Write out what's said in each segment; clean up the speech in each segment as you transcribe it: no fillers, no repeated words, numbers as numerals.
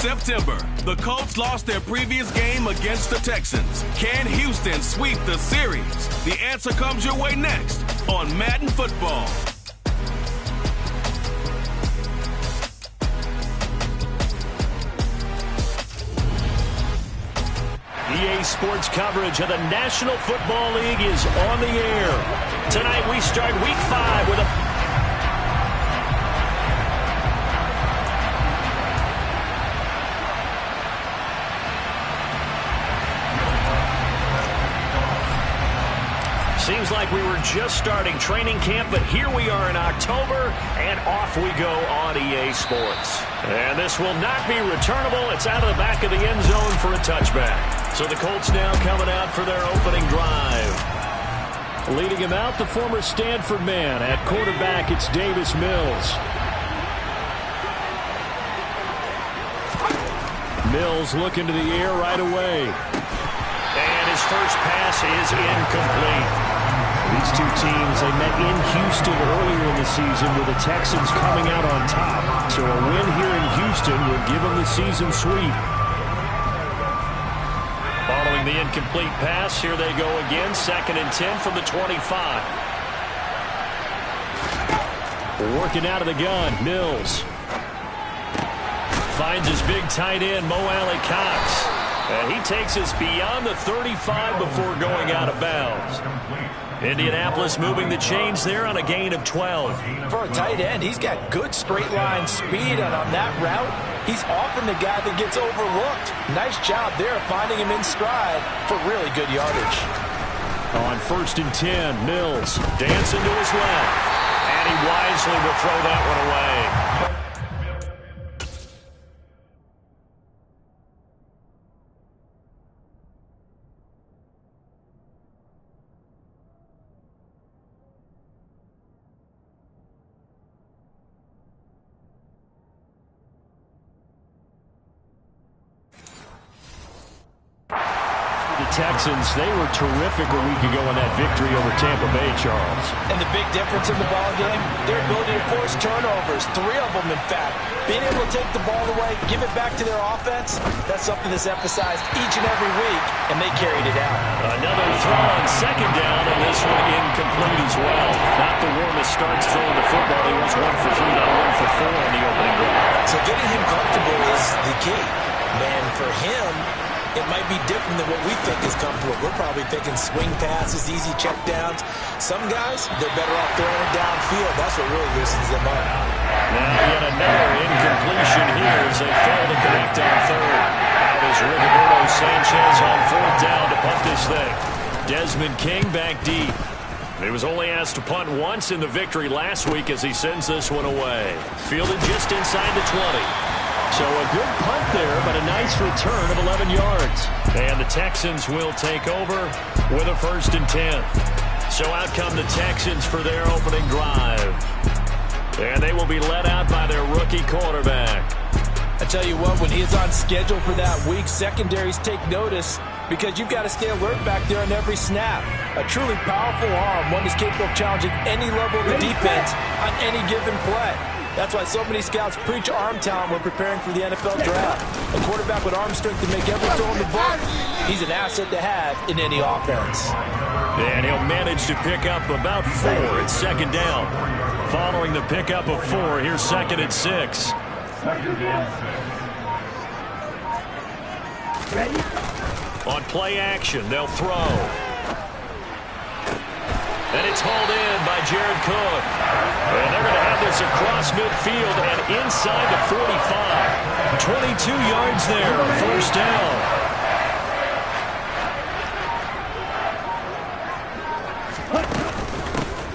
September, the Colts lost their previous game against the Texans. Can Houston sweep the series? The answer comes your way next on Madden Football. EA Sports coverage of the National Football League is on the air. Tonight we start Week 5 with a... Seems like we were just starting training camp, but here we are in October, and off we go on EA Sports. And this will not be returnable. It's out of the back of the end zone for a touchback. So the Colts now coming out for their opening drive. Leading him out, the former Stanford man. At quarterback, it's Davis Mills. Mills looking to the air right away. And his first pass is incomplete. These two teams, they met in Houston earlier in the season with the Texans coming out on top. So a win here in Houston will give them the season sweep. Following the incomplete pass, here they go again. 2nd and 10 from the 25. Working out of the gun, Mills. Finds his big tight end, Mo Alley-Cox. And he takes us beyond the 35 before going out of bounds. Indianapolis moving the chains there on a gain of 12. For a tight end, he's got good straight line speed, and on that route, he's often the guy that gets overlooked. Nice job there finding him in stride for really good yardage. On 1st and 10, Mills dancing to his left, and he wisely will throw that one away. Texans, they were terrific a week ago in that victory over Tampa Bay, Charles. And the big difference in the ball game, their ability to force turnovers, 3 of them in fact. Being able to take the ball away, give it back to their offense, that's something that's emphasized each and every week, and they carried it out. Another throw on 2nd down, and this one incomplete as well. Not the warmest starts throwing the football. He was 1 for 3, now 1 for 4 in the opening drive. So getting him comfortable is the key. Man, for him, it might be different than what we think is comfortable. We're probably thinking swing passes, easy checkdowns. Some guys, they're better off throwing it downfield. That's what really loosens them up. Now yet another incompletion here as they fail to connect on 3rd. Out is Rigoberto Sanchez on 4th down to punt this thing. Desmond King back deep. He was only asked to punt once in the victory last week as he sends this one away. Fielded just inside the 20. So a good punt there, but a nice return of 11 yards. And the Texans will take over with a 1st and 10. So out come the Texans for their opening drive. And they will be led out by their rookie quarterback. I tell you what, when he is on schedule for that week, secondaries take notice because you've got to stay alert back there on every snap. A truly powerful arm, one that's capable of challenging any level of the defense on any given play. That's why so many scouts preach arm talent when preparing for the NFL draft. A quarterback with arm strength to make every throw in the book, he's an asset to have in any offense. And he'll manage to pick up about 4 at 2nd down. Following the pickup of 4, here's 2nd and 6. On play action, they'll throw. And it's hauled in by Jared Cook. And they're going to have this across midfield and inside the 45. 22 yards there, 1st down.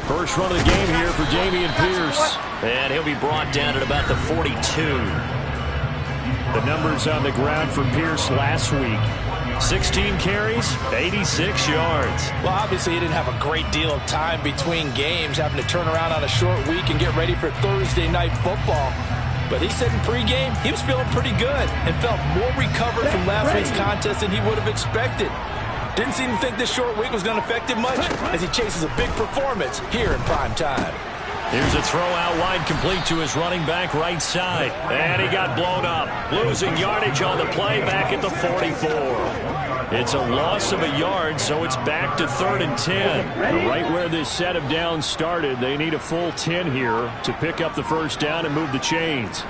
First run of the game here for Dameon Pierce. And he'll be brought down at about the 42. The numbers on the ground for Pierce last week. 16 carries, 86 yards. Well, obviously he didn't have a great deal of time between games, having to turn around on a short week and get ready for Thursday night football. But he said in pregame he was feeling pretty good and felt more recovered from last week's contest than he would have expected. Didn't seem to think this short week was going to affect him much as he chases a big performance here in prime time. Here's a throw out wide, complete to his running back right side. And he got blown up. Losing yardage on the play back at the 44. It's a loss of a yard, so it's back to 3rd and 10. Right where this set of downs started, they need a full 10 here to pick up the first down and move the chains.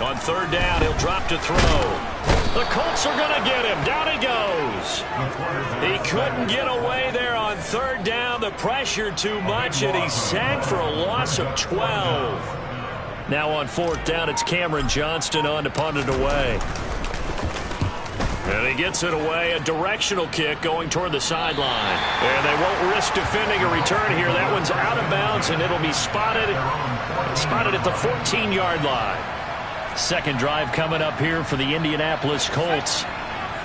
On 3rd down, he'll drop to throw. The Colts are going to get him. Down he goes. He couldn't get away there on 3rd down. The pressure too much, and he's sacked for a loss of 12. Now on 4th down, it's Cameron Johnston on to punt it away. And he gets it away. A directional kick going toward the sideline. And they won't risk defending a return here. That one's out of bounds, and it'll be spotted at the 14-yard line. Second drive coming up here for the Indianapolis Colts.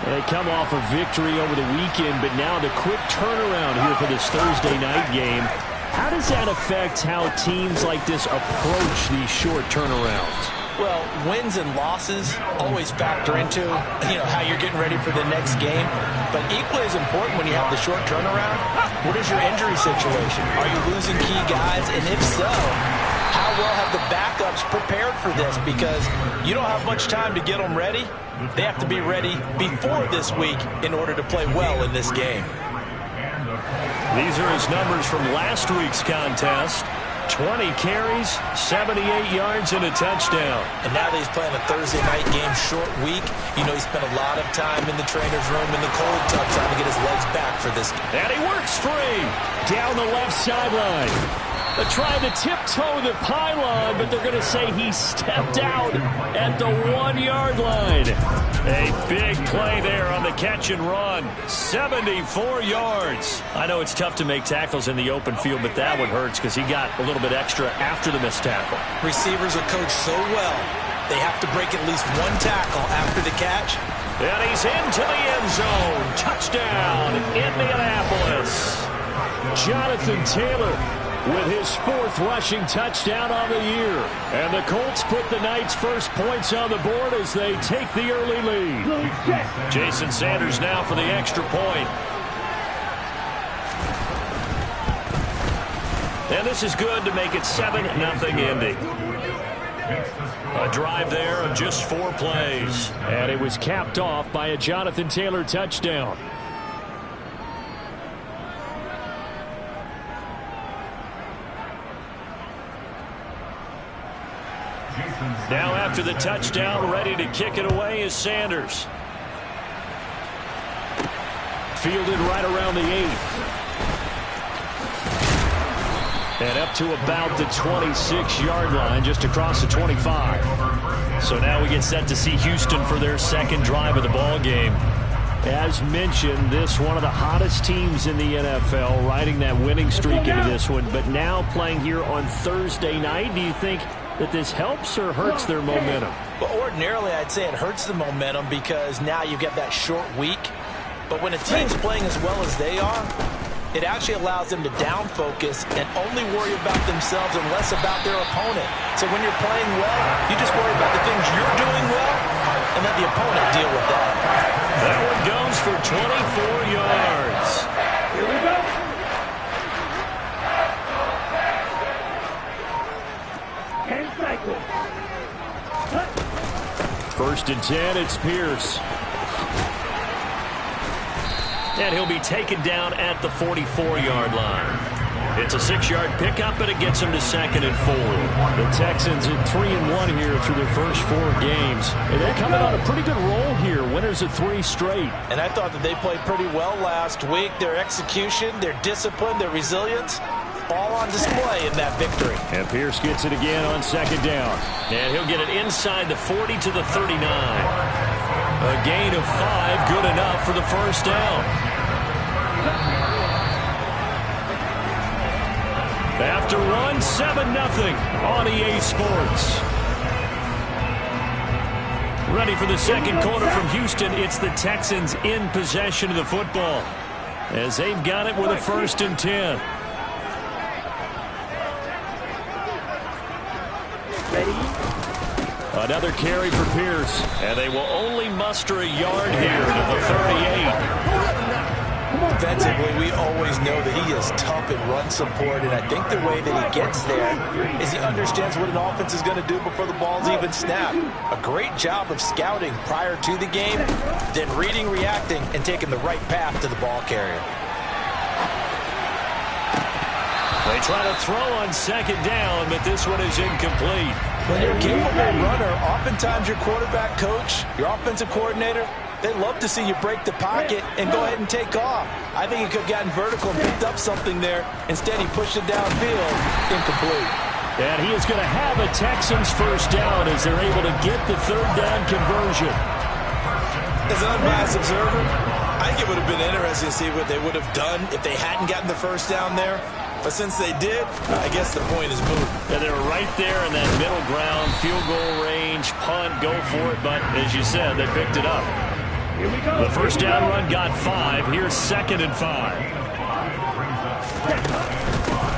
They come off a victory over the weekend, but now the quick turnaround here for this Thursday night game. How does that affect how teams like this approach these short turnarounds? Well, wins and losses always factor into, how you're getting ready for the next game. But equally as important when you have the short turnaround, what is your injury situation? Are you losing key guys? And if so, how well have the backups prepared for this? Because you don't have much time to get them ready. They have to be ready before this week in order to play well in this game. These are his numbers from last week's contest. 20 carries, 78 yards, and a touchdown. And now that he's playing a Thursday night game, short week, he spent a lot of time in the trainer's room in the cold tub trying to get his legs back for this. And he works free down the left sideline. They're trying to tiptoe the pylon, but they're going to say he stepped out at the 1-yard line. A big play there on the catch and run. 74 yards. I know it's tough to make tackles in the open field, but that one hurts because he got a little bit extra after the missed tackle. Receivers are coached so well, they have to break at least one tackle after the catch. And he's into the end zone. Touchdown, Indianapolis. Jonathan Taylor with his 4th rushing touchdown on the year. And the Colts put the night's first points on the board as they take the early lead. Jason Sanders now for the extra point. And this is good to make it 7-0 Indy. A drive there of just 4 plays. And it was capped off by a Jonathan Taylor touchdown. Now after the touchdown, ready to kick it away is Sanders. Fielded right around the 8. And up to about the 26-yard line, just across the 25. So now we get set to see Houston for their second drive of the ball game. As mentioned, this one of the hottest teams in the NFL, riding that winning streak into this one, but now playing here on Thursday night. Do you think that this helps or hurts their momentum? Well, ordinarily, I'd say it hurts the momentum because now you get that short week. But when a team's playing as well as they are, it actually allows them to down focus and only worry about themselves and less about their opponent. So when you're playing well, you just worry about the things you're doing well and let the opponent deal with that. That one goes for 24 yards. Here we go. First and 10, it's Pierce. And he'll be taken down at the 44-yard line. It's a 6-yard pickup, but it gets him to 2nd and 4. The Texans at 3-1 here through their first 4 games. And they're coming on a pretty good roll here. Winners of 3 straight. And I thought that they played pretty well last week. Their execution, their discipline, their resilience, all on display in that victory. And Pierce gets it again on 2nd down. And he'll get it inside the 40 to the 39. A gain of 5, good enough for the first down. After one, 7-0 on EA Sports. Ready for the second quarter from Houston. It's the Texans in possession of the football as they've got it with a 1st and 10. Another carry for Pierce, and they will only muster a yard here to the 38. defensively, we always know that he is tough in run support, and I think the way that he gets there is he understands what an offense is going to do before the ball's even snapped. A great job of scouting prior to the game, then reading, reacting, and taking the right path to the ball carrier. They try to throw on second down, but this one is incomplete. When you're a capable runner, oftentimes your quarterback coach, your offensive coordinator, they love to see you break the pocket and go ahead and take off. I think he could have gotten vertical and picked up something there. Instead, he pushed it downfield. Incomplete. And he is going to have a Texans first down as they're able to get the third down conversion. As an unbiased observer, I think it would have been interesting to see what they would have done if they hadn't gotten the first down there. But since they did, I guess the point is moved. Yeah, they were right there in that middle ground, field goal range, punt, go for it. But as you said, they picked it up. The first down run got 5. Here's 2nd and 5.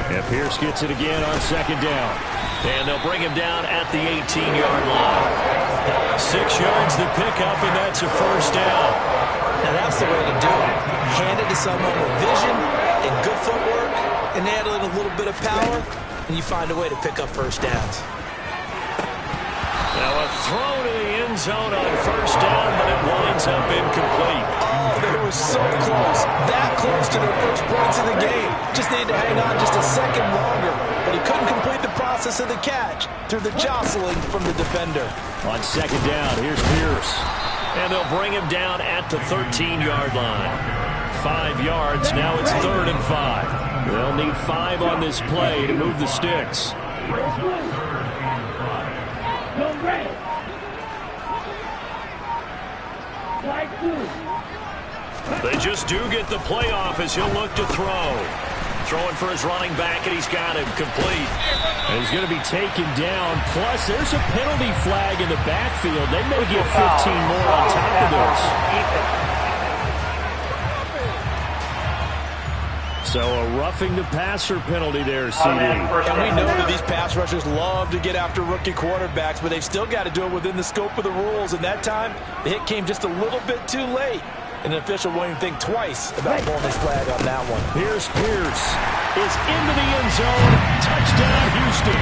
And Pierce gets it again on 2nd down. And they'll bring him down at the 18-yard line. 6 yards to pick up, and that's a first down. Now that's the way to do it. Hand it to someone with vision and good footwork, and add in a little bit of power, and you find a way to pick up first downs. Now a throw to the end zone on first down, but it winds up incomplete. Oh, they were so close. That close to their first points in the game. Just needed to hang on just a second longer, but he couldn't complete the process of the catch through the jostling from the defender. On 2nd down, here's Pierce. And they'll bring him down at the 13-yard line. 5 yards, now it's 3rd and 5. They'll need 5 on this play to move the sticks. They just do get the playoff as he'll look to throw. Throwing for his running back, and he's got him complete. And he's going to be taken down. Plus, there's a penalty flag in the backfield. They may get 15 more on top of this. So a roughing the passer penalty there, CD. And we know that these pass rushers love to get after rookie quarterbacks, but they've still got to do it within the scope of the rules. And that time, the hit came just a little bit too late. And an official won't even think twice about pulling his flag on that one. Here's Pierce. Is into the end zone. Touchdown, Houston.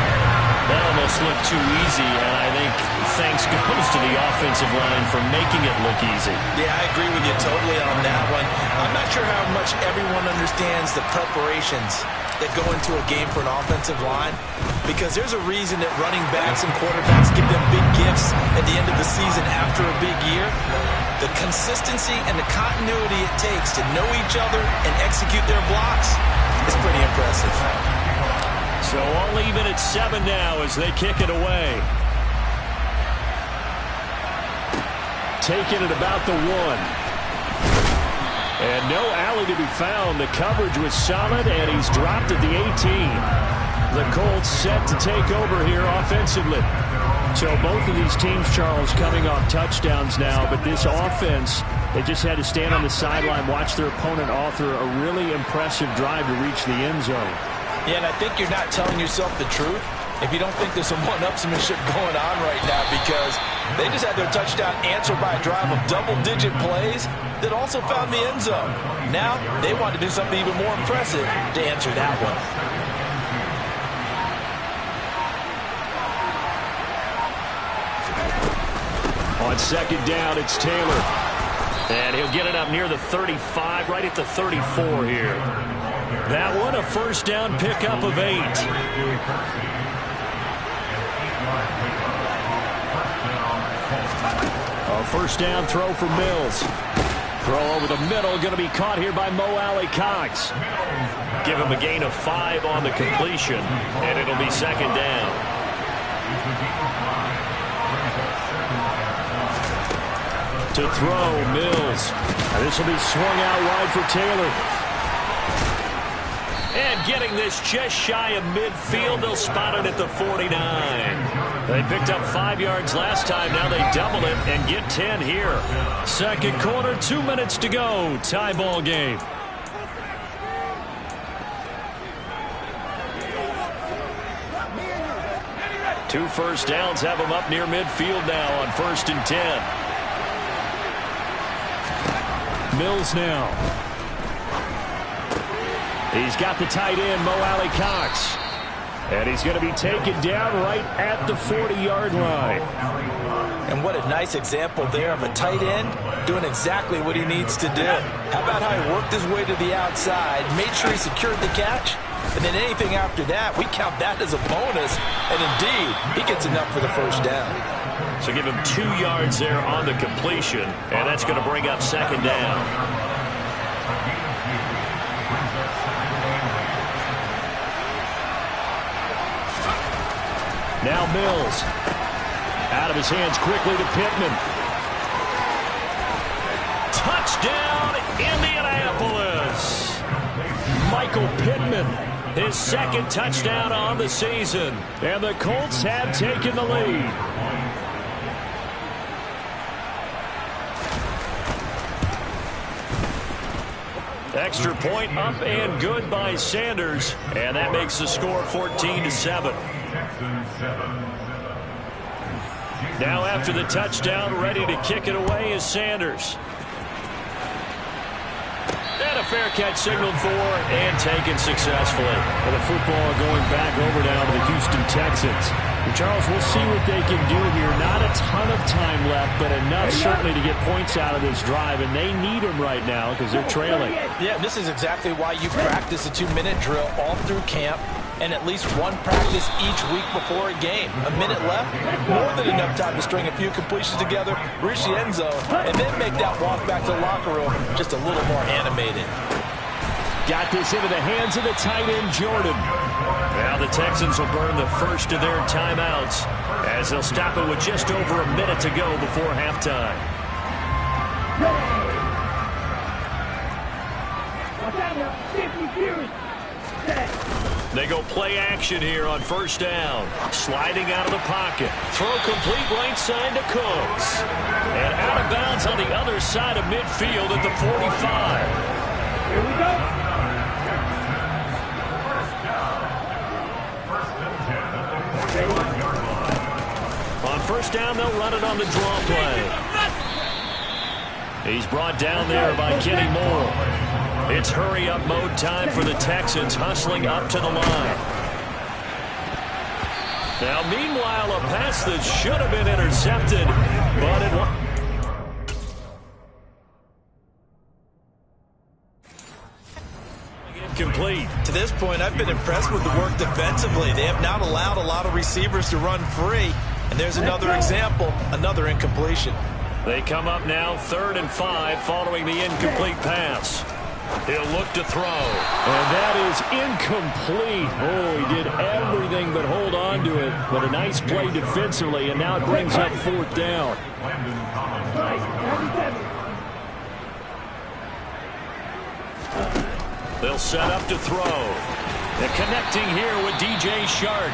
That almost looked too easy, and I think thanks goes to the offensive line for making it look easy. Yeah, I agree with you totally on that one. I'm not sure how much everyone understands the preparations that go into a game for an offensive line, because there's a reason that running backs and quarterbacks give them big gifts at the end of the season after a big year. The consistency and the continuity it takes to know each other and execute their blocks is pretty impressive. So all even at 7 now as they kick it away. Taking it about the 1. And no alley to be found. The coverage was solid, and he's dropped at the 18. The Colts set to take over here offensively. So both of these teams, Charles, coming off touchdowns now, but this offense, they just had to stand on the sideline, watch their opponent author a really impressive drive to reach the end zone. Yeah, and I think you're not telling yourself the truth if you don't think there's some one-upsmanship going on right now, because they just had their touchdown answered by a drive of double-digit plays that also found the end zone. Now they want to do something even more impressive to answer that one. On 2nd down, it's Taylor. And he'll get it up near the 35, right at the 34 here. That one, a first down pickup of 8. A first down throw for Mills. Throw over the middle, going to be caught here by Mo Alley-Cox. Give him a gain of 5 on the completion, and it'll be 2nd down. To throw, Mills. This will be swung out wide for Taylor. And getting this just shy of midfield, they'll spot it at the 49. They picked up 5 yards last time. Now they double it and get 10 here. 2nd quarter, 2 minutes to go. Tie ball game. Two first downs have them up near midfield now on 1st and 10. Mills now. He's got the tight end, Mo Alley-Cox. And he's going to be taken down right at the 40-yard line. And what a nice example there of a tight end doing exactly what he needs to do. How about how he worked his way to the outside, made sure he secured the catch, and then anything after that, we count that as a bonus. And indeed, he gets enough for the first down. So give him 2 yards there on the completion, and that's going to bring up second down. Now Mills. Out of his hands quickly to Pittman. Touchdown, Indianapolis. Michael Pittman, his second touchdown on the season. And the Colts have taken the lead. Extra point up and good by Sanders. And that makes the score 14-7. Now after the touchdown, ready to kick it away is Sanders. And a fair catch signaled for and taken successfully. And the football going back over now to the Houston Texans. And Charles, we'll see what they can do here. Not a ton of time left, but enough certainly to get points out of this drive. And they need them right now because they're trailing. Yeah, this is exactly why you practice a 2-minute drill all through camp. And at least one practice each week before a game. A minute left, more than enough time to string a few completions together, reach the end zone, and then make that walk back to the locker room just a little more animated. Got this into the hands of the tight end, Jordan. Now the Texans will burn the first of their timeouts as they'll stop it with just over a minute to go before halftime. They go play action here on first down. Sliding out of the pocket. Throw complete right side to Cooks. And out of bounds on the other side of midfield at the 45. Here we go. On first down, they'll run it on the draw play. He's brought down there by Kenny Moore. It's hurry-up mode time for the Texans, hustling up to the line. Now, meanwhile, a pass that should have been intercepted, but it was incomplete. To this point, I've been impressed with the work defensively. They have not allowed a lot of receivers to run free. And there's another example, another incompletion. They come up now 3rd and 5 following the incomplete pass. He'll look to throw. And that is incomplete. Oh, he did everything but hold on to it. But a nice play defensively, and now it brings up 4th down. They'll set up to throw. They're connecting here with DJ Shark.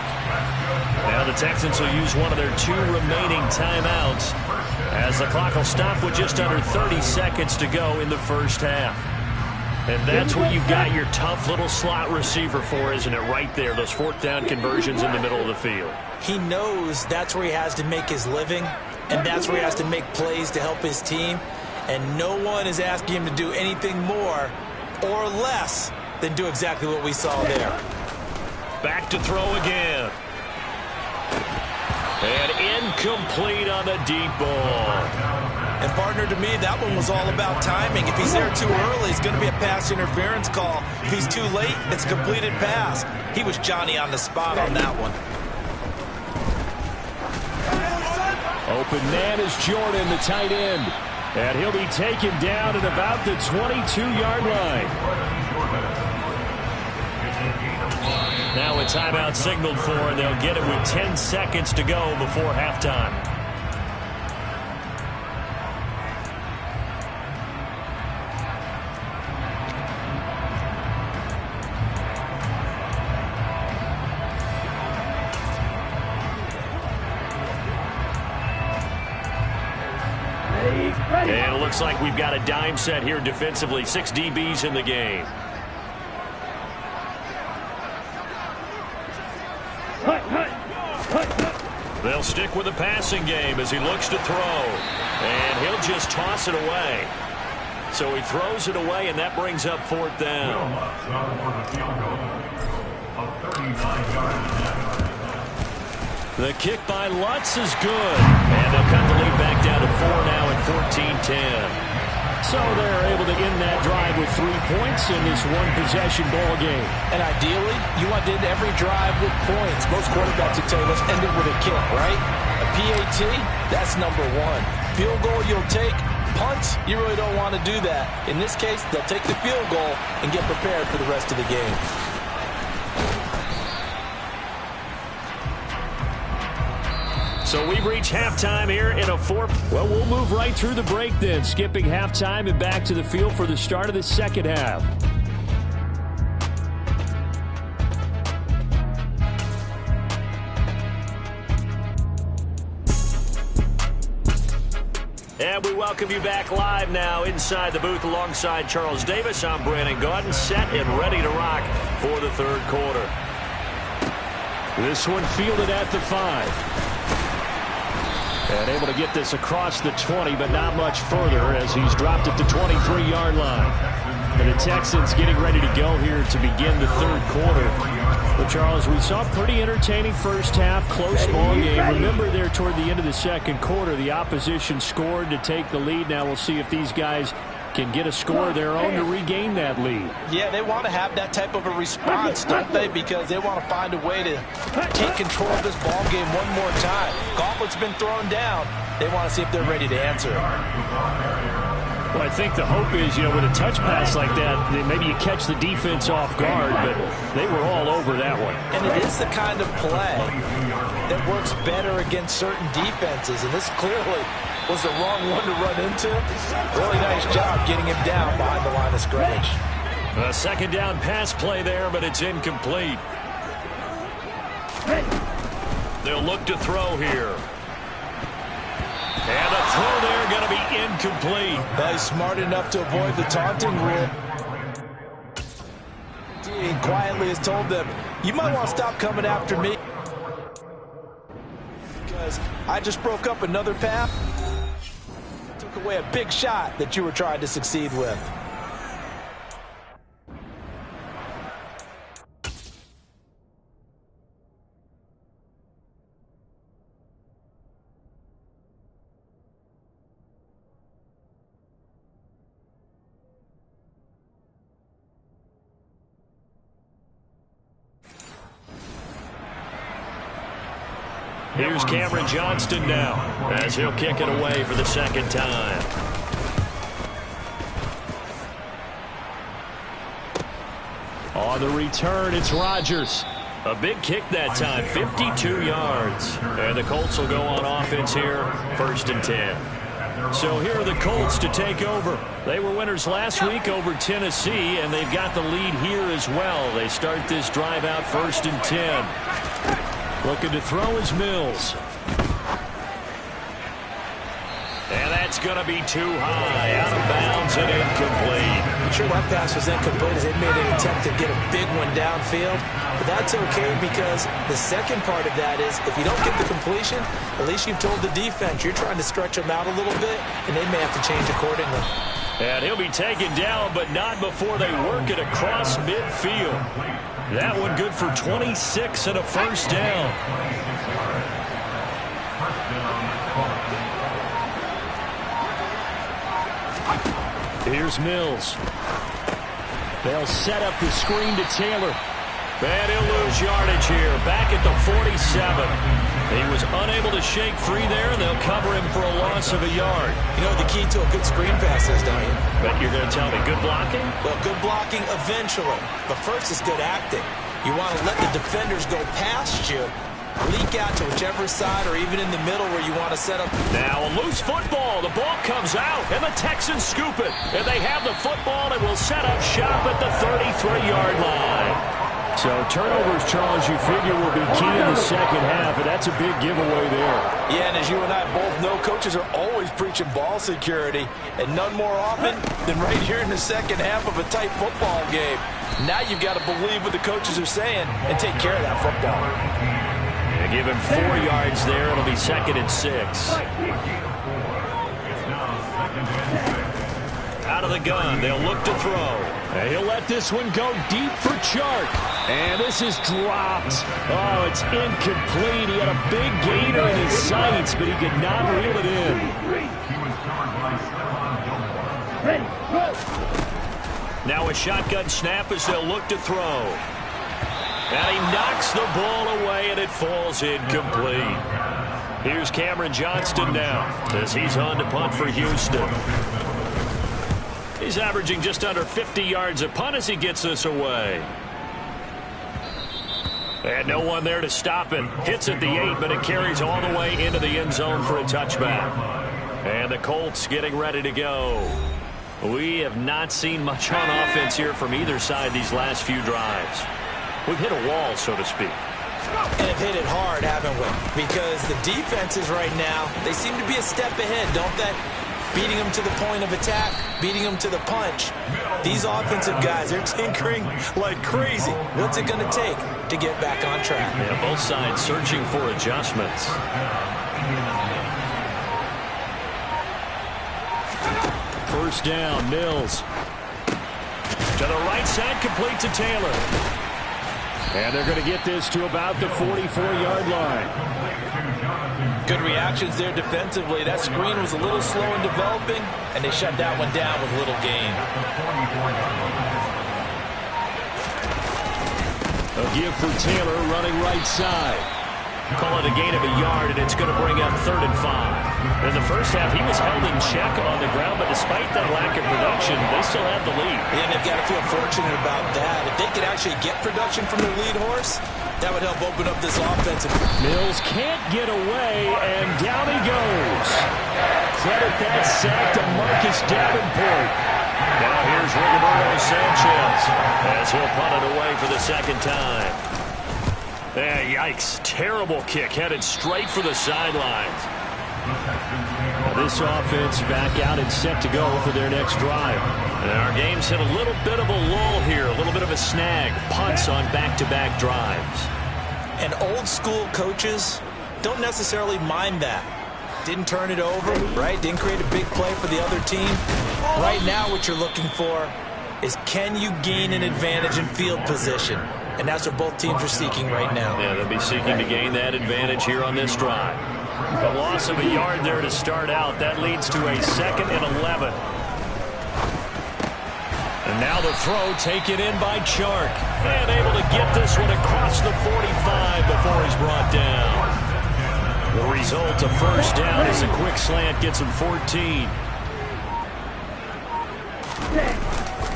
Now the Texans will use one of their 2 remaining timeouts as the clock will stop with just under 30 seconds to go in the first half. And that's what you've got your tough little slot receiver for, isn't it? Right there, those 4th down conversions in the middle of the field. He knows that's where he has to make his living, and that's where he has to make plays to help his team. And no one is asking him to do anything more or less than do exactly what we saw there. Back to throw again. And incomplete on the deep ball. And, partner, to me, that one was all about timing. If he's there too early, it's going to be a pass interference call. If he's too late, it's a completed pass. He was Johnny on the spot on that one. Open man is Jordan, the tight end. And he'll be taken down at about the 22-yard line. Now a timeout signaled for, and they'll get it with 10 seconds to go before halftime. And it looks like we've got a dime set here defensively. 6 DBs in the game. They'll stick with the passing game as he looks to throw. And he'll just toss it away. So he throws it away, and that brings up 4th down. The kick by Lutz is good. And they'll cut the lead back down to 4 now at 14-10. So they're able to end that drive with 3 points in this one-possession ball game. And ideally, you want to end every drive with points. Most quarterbacks would tell you, let's end it with a kick, right? A PAT, that's number 1. Field goal you'll take. Punts, you really don't want to do that. In this case, they'll take the field goal and get prepared for the rest of the game. So we've reached halftime here in a 4. Well, we'll move right through the break then, skipping halftime and back to the field for the start of the second half. And we welcome you back live now inside the booth alongside Charles Davis. I'm Brandon Gaudin, set and ready to rock for the third quarter. This one fielded at the 5. And able to get this across the 20, but not much further as he's dropped it to 23-yard line. And the Texans getting ready to go here to begin the third quarter. But, Charles, we saw a pretty entertaining first half, close ball game. Remember there toward the end of the second quarter, the opposition scored to take the lead. Now we'll see if these guys can get a score of their own to regain that lead. Yeah, they want to have that type of a response, don't they? Because they want to find a way to take control of this ball game one more time. Gauntlet's been thrown down. They want to see if they're ready to answer it. Well, I think the hope is, with a touch pass like that, maybe you catch the defense off guard, but they were all over that one. And it is the kind of play that works better against certain defenses, and this clearly was the wrong one to run into. Really nice job getting him down behind the line of scrimmage. A second down pass play there, but it's incomplete. They'll look to throw here. And the throw there going to be incomplete. Well, he's smart enough to avoid the taunting rule. He quietly has told them, you might want to stop coming after me, because I just broke up another path. Took away a big shot that you were trying to succeed with. Here's Cameron Johnston now as he'll kick it away for the second time. On the return, it's Rodgers. A big kick that time, 52 yards. And the Colts will go on offense here, 1st and 10. So here are the Colts to take over. They were winners last week over Tennessee, and they've got the lead here as well. They start this drive out 1st and 10. Looking to throw is Mills. And that's going to be too high. Out of bounds and incomplete. I'm sure that pass was incomplete as they made an attempt to get a big one downfield. But that's okay, because the second part of that is if you don't get the completion, at least you've told the defense you're trying to stretch them out a little bit, and they may have to change accordingly. And he'll be taken down, but not before they work it across midfield. That one good for 26 and a first down. Here's Mills. They'll set up the screen to Taylor. And he'll lose yardage here. Back at the 47. He was unable to shake free there, and they'll cover him for a loss of a yard. You know what the key to a good screen pass is, don't you? But you're going to tell me good blocking? Well, good blocking eventually. But first is good acting. You want to let the defenders go past you, leak out to whichever side or even in the middle where you want to set up. Now a loose football. The ball comes out, and the Texans scoop it. And they have the football and will set up shop at the 33-yard line. So turnovers, Charles, you figure will be key in the second half, and that's a big giveaway there. Yeah, and as you and I both know, coaches are always preaching ball security, and none more often than right here in the second half of a tight football game. Now you've got to believe what the coaches are saying and take care of that football. And give him 4 yards there. It'll be 2nd and 6. Out of the gun, they'll look to throw. And he'll let this one go deep for Chark. And this is dropped. Oh, it's incomplete. He had a big gainer in his sights, but he could not reel it in. Now a shotgun snap as they'll look to throw. And he knocks the ball away, and it falls incomplete. Here's Cameron Johnston now as he's on to punt for Houston. He's averaging just under 50 yards a punt as he gets this away. And no one there to stop it. Hits at the 8, but it carries all the way into the end zone for a touchback. And the Colts getting ready to go. We have not seen much on offense here from either side these last few drives. We've hit a wall, so to speak. And have hit it hard, haven't we? Because the defenses right now, they seem to be a step ahead, don't they? Beating them to the point of attack, beating them to the punch. These offensive guys, they're tinkering like crazy. What's it going to take to get back on track? Yeah, both sides searching for adjustments. First down, Mills. To the right side, complete to Taylor. And they're going to get this to about the 44-yard line. Good reactions there defensively. That screen was a little slow in developing, and they shut that one down with little gain. A give for Taylor running right side. Call it a gain of a yard, and it's going to bring up 3rd and 5. In the first half, he was held in check on the ground, but despite that lack of production, they still have the lead. And they've got to feel fortunate about that. If they could actually get production from their lead horse, that would help open up this offense. Mills can't get away, and down he goes. Credit that sack to Marcus Davenport. Now here's Rigoberto Sanchez as he'll punt it away for the second time. Yikes. Terrible kick headed straight for the sidelines. This offense back out and set to go for their next drive. And our game's hit a little bit of a lull here, a little bit of a snag. Punts on back-to-back drives. And old-school coaches don't necessarily mind that. Didn't turn it over, right? Didn't create a big play for the other team. Right now what you're looking for is, can you gain an advantage in field position? And that's what both teams are seeking right now. Yeah, they'll be seeking to gain that advantage here on this drive. A loss of a yard there to start out. That leads to a 2nd and 11. And now the throw taken in by Chark. And able to get this one across the 45 before he's brought down. The result, a first down as a quick slant gets him 14.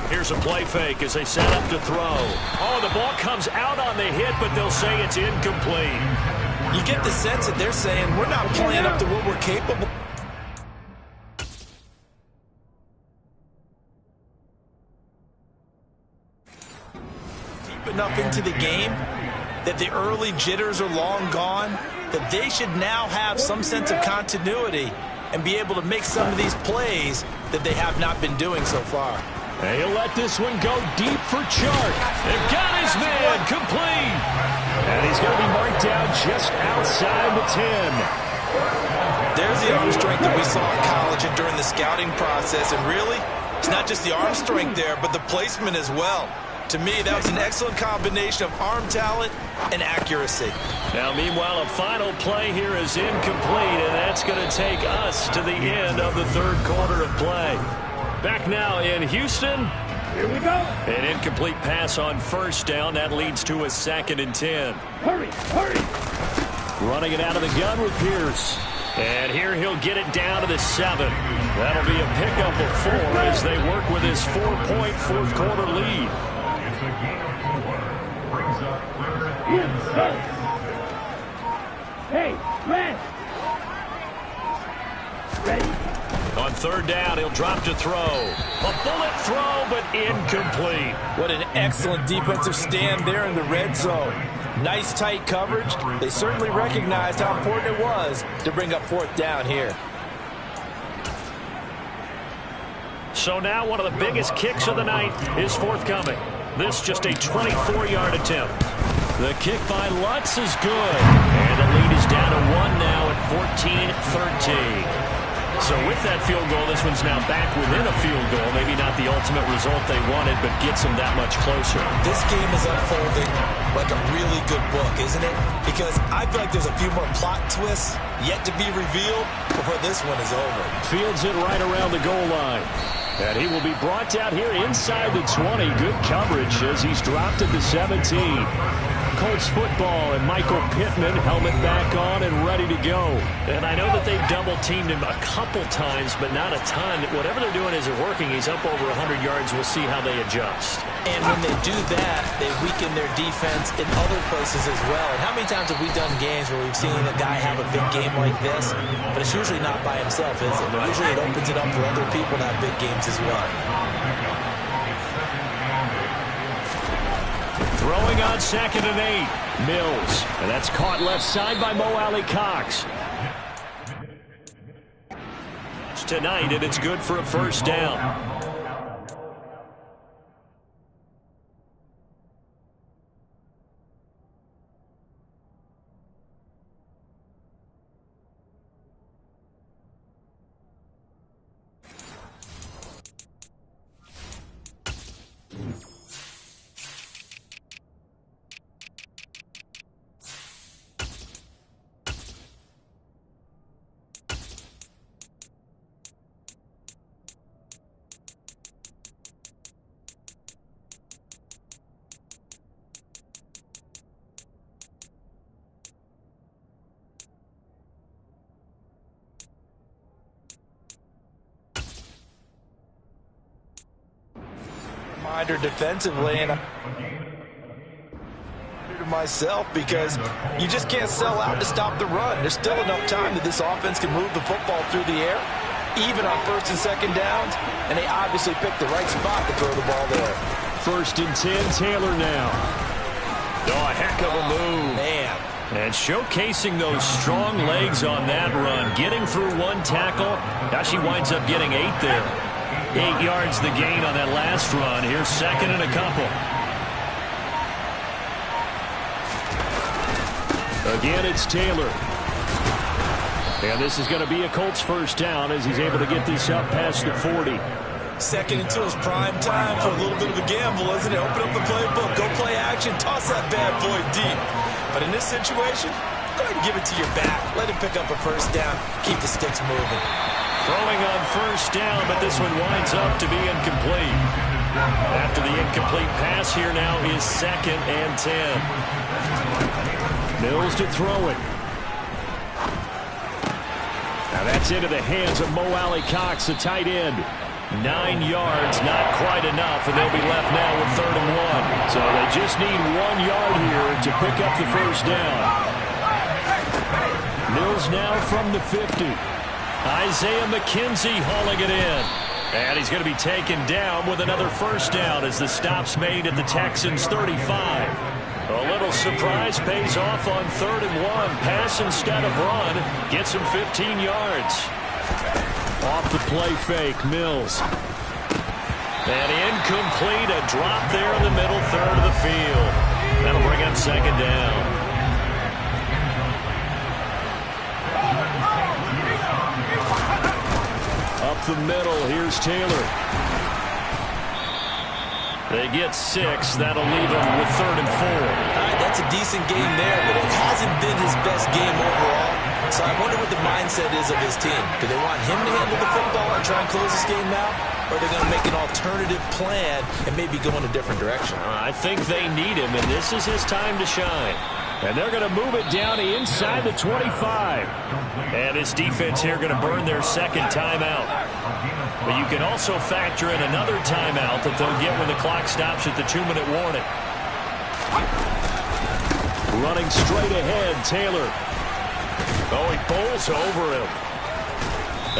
Here's a play fake as they set up to throw. Oh, the ball comes out on the hit, but they'll say it's incomplete. You get the sense that they're saying, we're not playing up to what we're capable. Deep enough into the game that the early jitters are long gone, that they should now have some sense of continuity and be able to make some of these plays that they have not been doing so far. And he'll let this one go deep for Chark. They've got his man complete. And he's going to be marked down just outside the 10. There's the arm strength that we saw in college and during the scouting process. And really, it's not just the arm strength there, but the placement as well. To me, that was an excellent combination of arm talent and accuracy. Now, meanwhile, a final play here is incomplete, and that's going to take us to the end of the 3rd quarter of play. Back now in Houston. Here we go. An incomplete pass on first down. That leads to a 2nd and 10. Hurry, hurry. Running it out of the gun with Pierce. And here he'll get it down to the 7. That'll be a pickup of 4 as they work with his 4-point 4th quarter lead. Hey, man. Ready? On 3rd down, he'll drop to throw. A bullet throw, but incomplete. What an excellent defensive stand there in the red zone. Nice tight coverage. They certainly recognized how important it was to bring up 4th down here. So now one of the biggest kicks of the night is forthcoming. This just a 24-yard attempt. The kick by Lutz is good. And the lead is down to 1 now at 14-13. So with that field goal, this one's now back within a field goal. Maybe not the ultimate result they wanted, but gets them that much closer. This game is unfolding like a really good book, isn't it? Because I feel like there's a few more plot twists yet to be revealed before this one is over. Fields it right around the goal line. And he will be brought down here inside the 20. Good coverage as he's dropped at the 17. Colts football and Michael Pittman, helmet back on and ready to go. And I know that they've double-teamed him a couple times, but not a ton. Whatever they're doing isn't working. He's up over 100 yards. We'll see how they adjust. And when they do that, they weaken their defense in other places as well. And how many times have we done games where we've seen a guy have a big game like this, but it's usually not by himself, is it? Usually it opens it up for other people to have big games as well. Throwing on 2nd and 8. Mills. And that's caught left side by Mo Alley-Cox. Tonight, and it's good for a first down. Defensively, and to myself, because you just can't sell out to stop the run. There's still enough time that this offense can move the football through the air, even on 1st and 2nd downs, and they obviously picked the right spot to throw the ball there. 1st and 10, Taylor now. Oh, a heck of a move. Man. And showcasing those strong legs on that run, getting through one tackle. Now she winds up getting 8 there. 8 yards the gain on that last run. Here's 2nd and a couple. Again, it's Taylor. And this is going to be a Colts first down as he's able to get this up past the 40. 2nd and 2 is prime time for a little bit of a gamble, isn't it? Open up the playbook, go play action, toss that bad boy deep. But in this situation, go ahead and give it to your back. Let him pick up a first down. Keep the sticks moving. Throwing on first down, but this one winds up to be incomplete. After the incomplete pass, here now is 2nd and 10. Mills to throw it. Now that's into the hands of Mo Alley-Cox, the tight end. 9 yards, not quite enough, and they'll be left now with 3rd and 1. So they just need 1 yard here to pick up the first down. Mills now from the 50. Isaiah McKenzie hauling it in. And he's going to be taken down with another first down as the stop's made at the Texans' 35. A little surprise pays off on 3rd and 1. Pass instead of run. Gets him 15 yards. Off the play fake, Mills. And incomplete. A drop there in the middle third of the field. That'll bring up 2nd down. Up the middle, here's Taylor. They get 6. That'll leave him with 3rd and 4. All right, that's a decent game there, but it hasn't been his best game overall. So I wonder what the mindset is of his team. Do they want him to handle the football and try and close this game out? Or are they going to make an alternative plan and maybe go in a different direction? I think they need him, and this is his time to shine. And they're going to move it down inside the 25. And his defense here going to burn their 2nd timeout. But you can also factor in another timeout that they'll get when the clock stops at the 2-minute warning. Running straight ahead, Taylor. Oh, he bowls over him.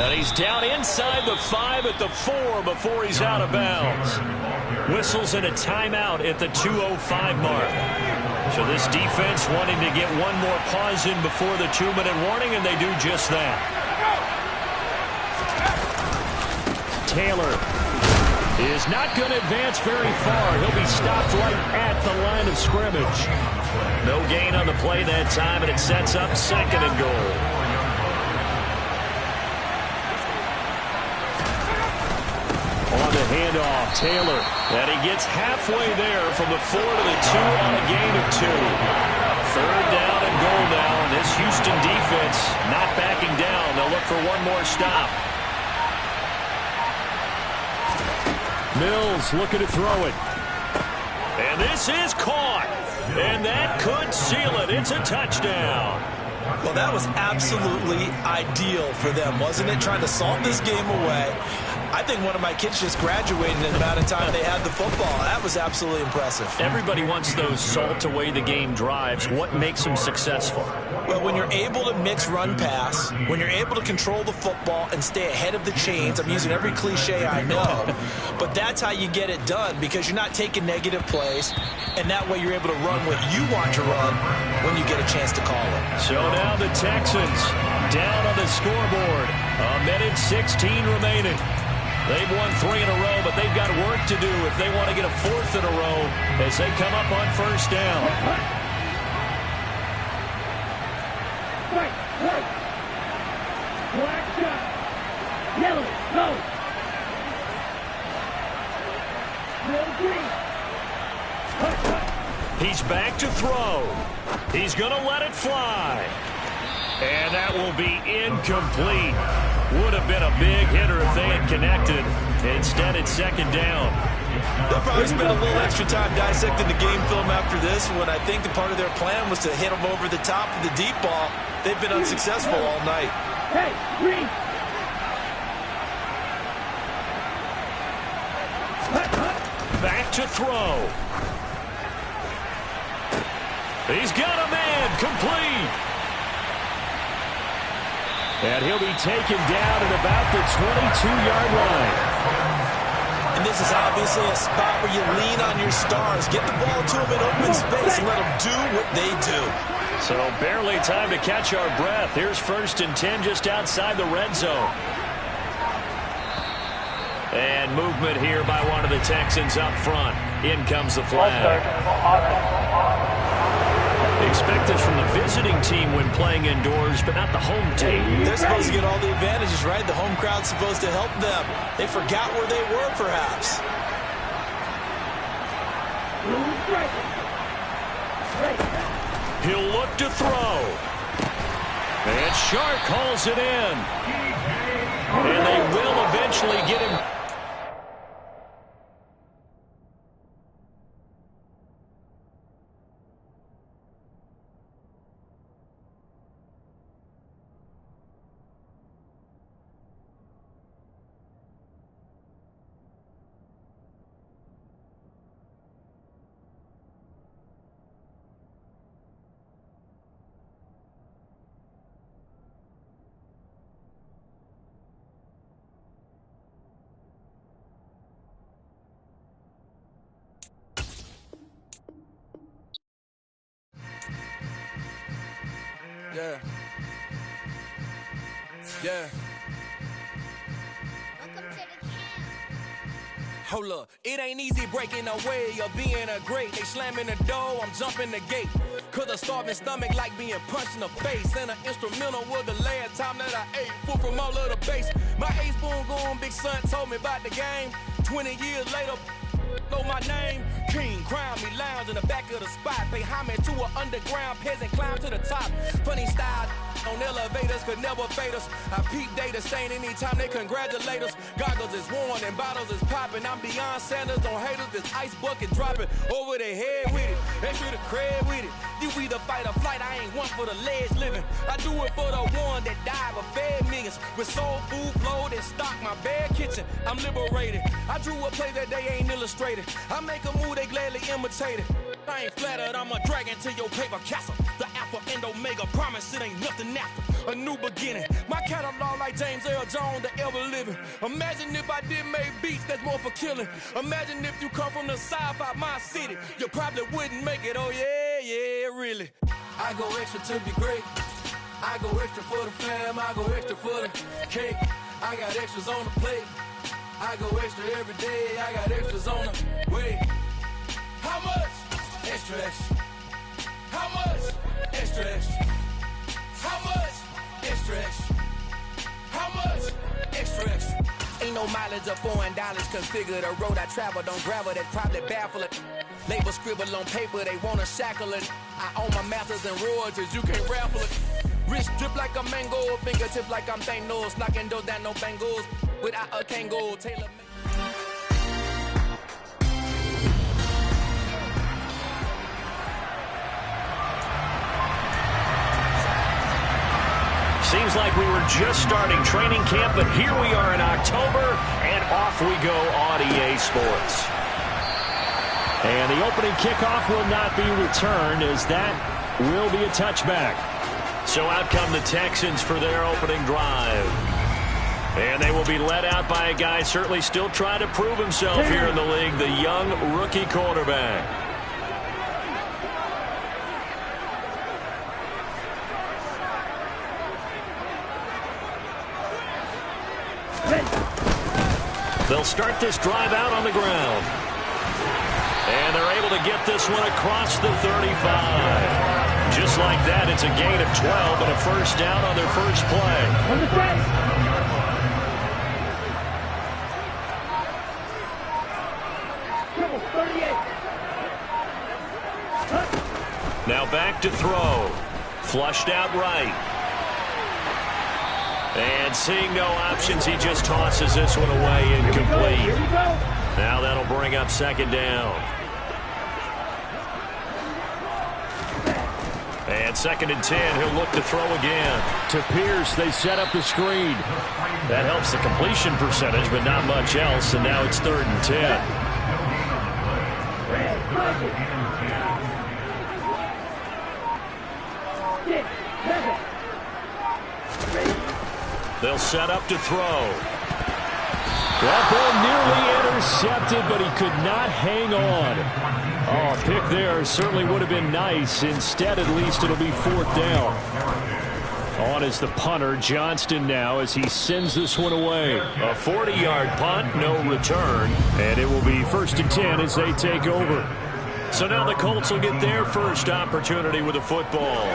And he's down inside the 5 at the 4 before he's out of bounds. Whistles in a timeout at the 2:05 mark. So this defense wanting to get one more pause in before the 2-minute warning, and they do just that. Taylor is not going to advance very far. He'll be stopped right at the line of scrimmage. No gain on the play that time, and it sets up 2nd and goal. handoff. Taylor. And he gets halfway there from the 4 to the 2 on a gain of 2. Third down and goal now. And this Houston defense not backing down. They'll look for one more stop. Mills looking to throw it. And this is caught. And that could seal it. It's a touchdown. Well, that was absolutely ideal for them, wasn't it? Trying to salt this game away. I think one of my kids just graduated in the amount of time they had the football. That was absolutely impressive. Everybody wants those salt-away-the-game drives. What makes them successful? Well, when you're able to mix run-pass, when you're able to control the football and stay ahead of the chains, I'm using every cliche I know, but that's how you get it done because you're not taking negative plays, and that way you're able to run what you want to run when you get a chance to call it. So now the Texans down on the scoreboard. A minute 16 remaining. They've won 3 in a row, but they've got work to do if they want to get a 4th in a row as they come up on first down. Right. Black shot. Yellow, go. Red, green. He's back to throw. He's going to let it fly. And that will be incomplete. Would have been a big hitter if they had connected. Instead, it's second down. They'll probably spend a little extra time dissecting the game film after this one. I think the part of their plan was to hit them over the top of the deep ball. They've been unsuccessful all night. Hey, green. Back to throw. He's got a man complete. And he'll be taken down at about the 22-yard line. And this is obviously a spot where you lean on your stars. Get the ball to them in open space and let them do what they do. So barely time to catch our breath. Here's 1st and 10 just outside the red zone. And movement here by one of the Texans up front. In comes the flag. Expect this from the visiting team when playing indoors, but not the home team. They're supposed to get all the advantages, right? The home crowd's supposed to help them. They forgot where they were, perhaps. He'll look to throw. And Shark calls it in. And they will eventually get him. Yeah. Hold up, it ain't easy breaking away or being a great. They slamming the door, I'm jumping the gate. Cause a starving stomach like being punched in the face. And an instrumental was the last time that I ate food from all of the base. My ace boom going, big son told me about the game. 20 years later, know my name. King, crown me, lounge in the back of the spot. Pay homage to an underground peasant, climb to the top. Funny style on elevators could never fade us. I peep data stain anytime they congratulate us. Goggles is worn and bottles is popping. I'm beyond Sanders, don't haters. This ice bucket dropping over their head with it. Extra the cred with it. You either fight or flight. I ain't one for the ledge living. I do it for the one that died but fed millions. With soul food flowed and stock my bad kitchen. I'm liberated. I drew a play that they ain't illustrated. I make a move they gladly imitate it. I ain't flattered, I'm a dragon to your paper castle. The alpha and omega, promise it ain't nothing after. A new beginning. My catalog like James Earl Jones, the ever living. Imagine if I did make beats that's more for killing. Imagine if you come from the south out my city. You probably wouldn't make it, oh yeah, really. I go extra to be great. I go extra for the fam, I go extra for the cake. I got extras on the plate. I go extra every day, I got extras on the way. How much? Extra, extra. How much? Extra, extra. How much? Extra, extra. How much? Extra, extra. Ain't no mileage of $4. Configure the road I travel, don't gravel, that probably baffle it. Label scribble on paper, they wanna shackle it. I own my masters and royalties, you can't raffle it. Wrist drip like a mango, fingertip like I'm Thanos. Knocking doors down, no bangles, without a Kango. Taylor. Seems like we were just starting training camp, but here we are in October, and off we go on EA Sports. And the opening kickoff will not be returned, as that will be a touchback. So out come the Texans for their opening drive. And they will be led out by a guy certainly still trying to prove himself here in the league, the young rookie quarterback. They'll start this drive out on the ground. And they're able to get this one across the 35. Just like that, it's a gain of 12 and a first down on their first play. Now back to throw. Flushed out right. And seeing no options, he just tosses this one away incomplete. Now that'll bring up second down. And 2nd and 10, he'll look to throw again. To Pierce, they set up the screen. That helps the completion percentage, but not much else, and now it's 3rd and 10. They'll set up to throw. That ball nearly intercepted, but he could not hang on. Oh, a pick there certainly would have been nice. Instead, at least, it'll be 4th down. On is the punter, Johnston, now, as he sends this one away. A 40-yard punt, no return. And it will be 1st and 10 as they take over. So now the Colts will get their first opportunity with the football.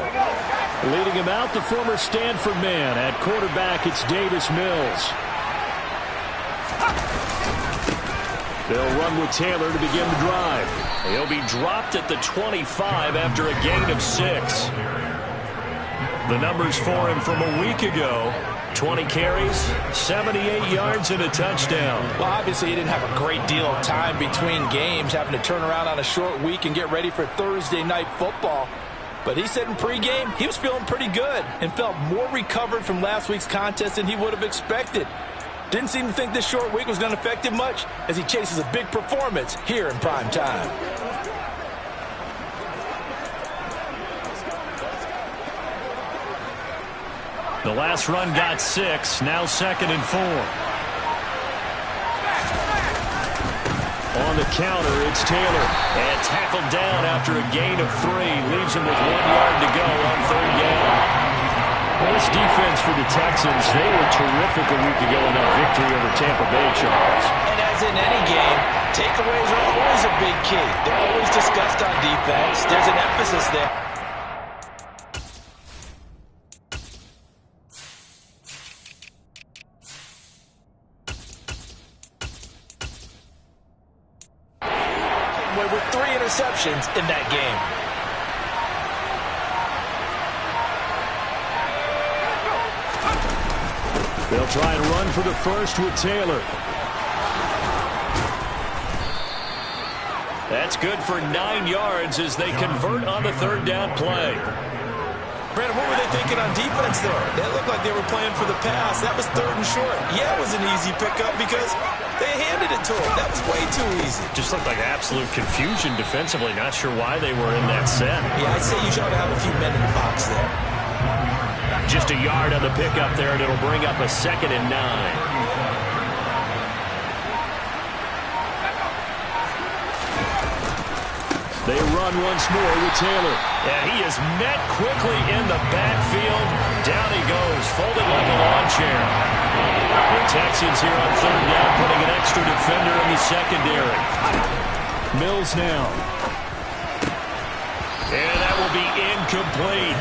Leading him out, the former Stanford man. At quarterback, it's Davis Mills. They'll run with Taylor to begin the drive. He'll be dropped at the 25 after a gain of 6. The numbers for him from a week ago: 20 carries, 78 yards, and a touchdown. Well, obviously, he didn't have a great deal of time between games, having to turn around on a short week and get ready for Thursday night football. But he said in pregame he was feeling pretty good and felt more recovered from last week's contest than he would have expected. Didn't seem to think this short week was going to affect him much as he chases a big performance here in prime time. The last run got 6, now 2nd and 4. On the counter, it's Taylor. And tackled down after a gain of 3. Leaves him with 1 yard to go on 3rd down. Well, this defense for the Texans, they were terrific a week ago in that victory over Tampa Bay, Charles. And as in any game, takeaways are always a big key. They're always discussed on defense. There's an emphasis there. With 3 interceptions in that game. They'll try and run for the first with Taylor. That's good for 9 yards as they convert on the 3rd down play. Brandon, what were they thinking on defense there? They looked like they were playing for the pass. That was 3rd and short. Yeah, it was an easy pickup because they handed it to him. That was way too easy. Just looked like absolute confusion defensively. Not sure why they were in that set. Yeah, I'd say you should have a few men in the box there. Just a yard on the pickup there, and it'll bring up a 2nd and 9. They run once more with Taylor. And he is met quickly in the backfield. Down he goes, folded like a lawn chair. The Texans here on 3rd down, putting an extra defender in the secondary. Mills now. And that will be incomplete.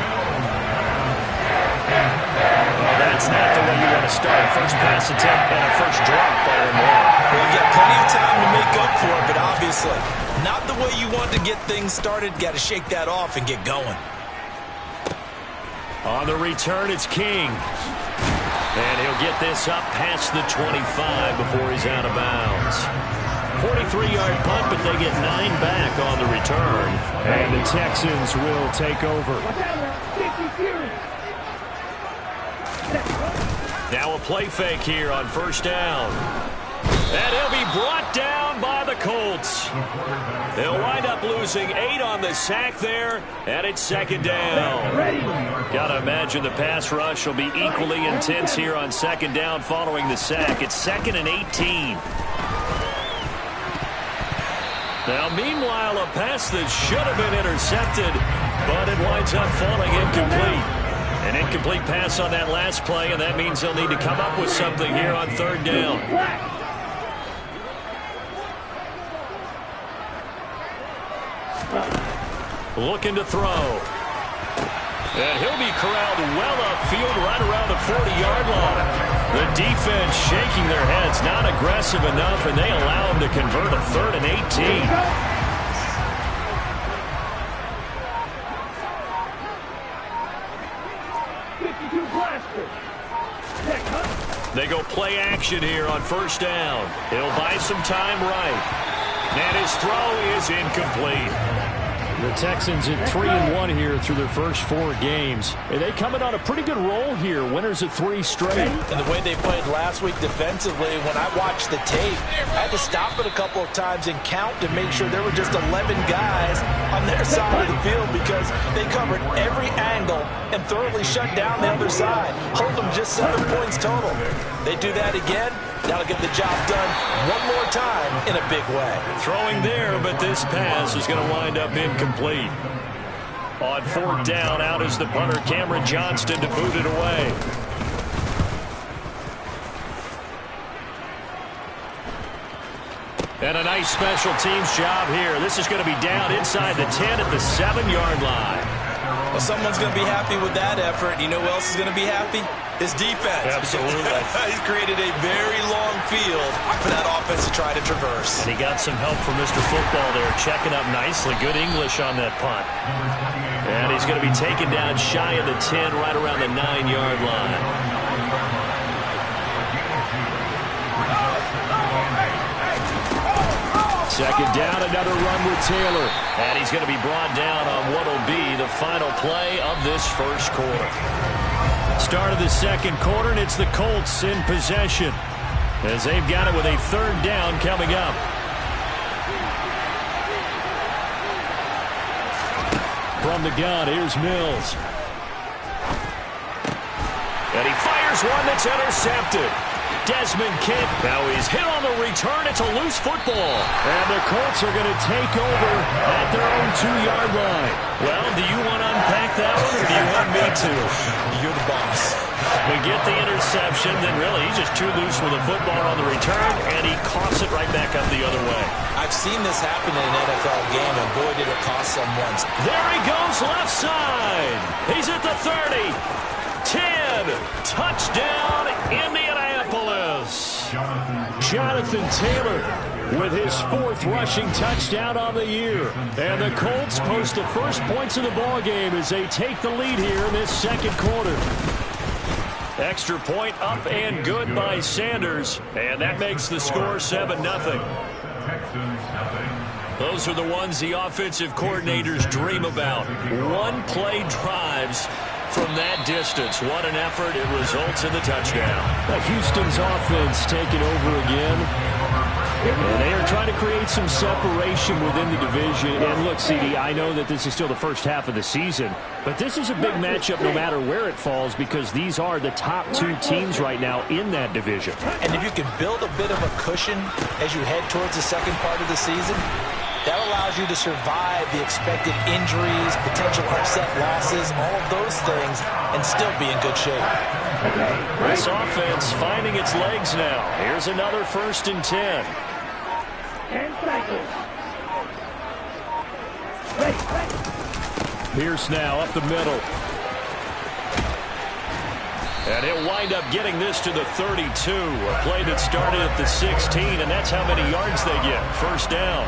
That That's not the way you want to start. First pass attempt and a first drop by Lamar. Well, you got plenty of time to make up for it, but obviously not the way you want to get things started. Got to shake that off and get going. On the return, it's King. And he'll get this up past the 25 before he's out of bounds. 43-yard punt, but they get 9 back on the return. And the Texans will take over. Now a play fake here on first down. And he'll be brought down by the Colts. They'll wind up losing 8 on the sack there, and it's second down. Got to imagine the pass rush will be equally intense here on second down following the sack. It's 2nd and 18. Now, meanwhile, a pass that should have been intercepted, but it winds up falling incomplete. An incomplete pass on that last play, and that means they'll need to come up with something here on third down. Looking to throw. And he'll be corralled well upfield right around the 40-yard line. The defense shaking their heads, not aggressive enough, and they allow him to convert a 3rd and 18. They go play action here on first down. He'll buy some time right. And his throw is incomplete. The Texans at 3-1 here through their first 4 games. And they coming on a pretty good roll here. Winners of 3 straight. And the way they played last week defensively, when I watched the tape, I had to stop it a couple of times and count to make sure there were just 11 guys on their side of the field because they covered every angle and thoroughly shut down the other side. Hold them just 7 points total. They do that again, that'll get the job done one more time in a big way. Throwing there, but this pass is going to wind up incomplete. On 4th down, out is the punter, Cameron Johnston, to boot it away. And a nice special teams job here. This is going to be down inside the 10 at the 7-yard line. Well, someone's going to be happy with that effort. You know who else is going to be happy? His defense. Absolutely. He's created a very long field for that offense to try to traverse. And he got some help from Mr. Football there, checking up nicely. Good English on that punt. And he's going to be taken down shy of the 10, right around the 9-yard line. Second down, another run with Taylor. And he's going to be brought down on what will be the final play of this first quarter. Start of the second quarter, and it's the Colts in possession as they've got it with a 3rd down coming up. From the gun, here's Mills. And he fires one that's intercepted. Desmond King. Now he's hit on the return. It's a loose football. And the Colts are going to take over at their own 2-yard line. Well, do you want to unpack that one, or do you want me to? You're the boss. We get the interception, then really he's just too loose with the football on the return, and he coughs it right back up the other way. I've seen this happen in an NFL game, and boy, did it cost some once. There he goes, left side. He's at the 30. 10. Touchdown, Indianapolis. Jonathan Taylor with his 4th rushing touchdown on the year. And the Colts post the first points of the ball game as they take the lead here in this second quarter. Extra point up and good by Sanders. And that makes the score 7-0. Those are the ones the offensive coordinators dream about. One-play drives from that distance. What an effort. It results in the touchdown. Houston's offense taking over again. And they are trying to create some separation within the division. And look, CD, I know that this is still the first half of the season, but this is a big matchup no matter where it falls because these are the top 2 teams right now in that division. And if you can build a bit of a cushion as you head towards the second part of the season, that allows you to survive the expected injuries, potential upset losses, all of those things, and still be in good shape. This offense finding its legs now. Here's another 1st and 10. 10 cycles. Pierce now up the middle. And he'll wind up getting this to the 32. A play that started at the 16, and that's how many yards they get. First down.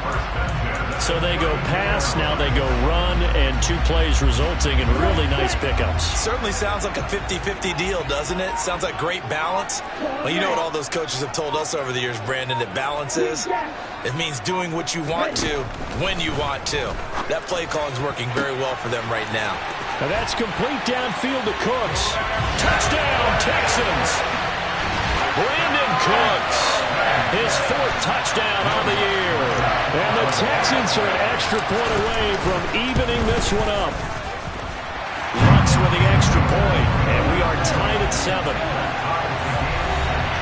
So they go pass, now they go run, and 2 plays resulting in really nice pickups. Certainly sounds like a 50-50 deal, doesn't it? Sounds like great balance. Well, you know what all those coaches have told us over the years, Brandon, that balance is? It means doing what you want to when you want to. That play calling is working very well for them right now. And that's complete downfield to Cooks. Touchdown, Texans. Brandon Cooks, his 4th touchdown on the year. And the Texans are an extra point away from evening this one up. Lutz with the extra point, and we are tied at 7.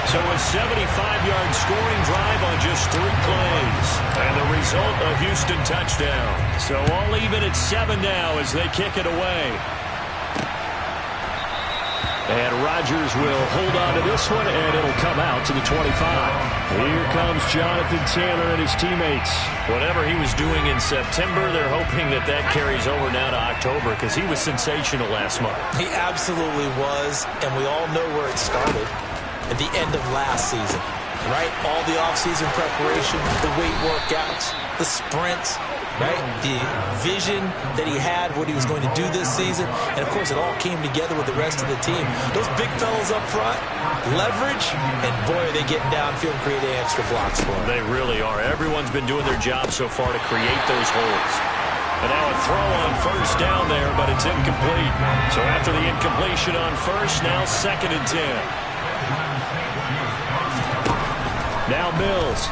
So a 75-yard scoring drive on just 3 plays. And the result, a Houston touchdown. So all even at 7 now as they kick it away. And Rodgers will hold on to this one, and it'll come out to the 25. Here comes Jonathan Taylor and his teammates. Whatever he was doing in September, they're hoping that that carries over now to October because he was sensational last month. He absolutely was, and we all know where it started. At the end of last season, right? All the offseason preparation, the weight workouts, the sprints, right? The vision that he had, what he was going to do this season. And, of course, it all came together with the rest of the team. Those big fellas up front, leverage, and, boy, are they getting downfield and creating extra blocks for them. They really are. Everyone's been doing their job so far to create those holes. And now a throw on first down there, but it's incomplete. So after the incompletion on first, now 2nd and 10. Now Mills.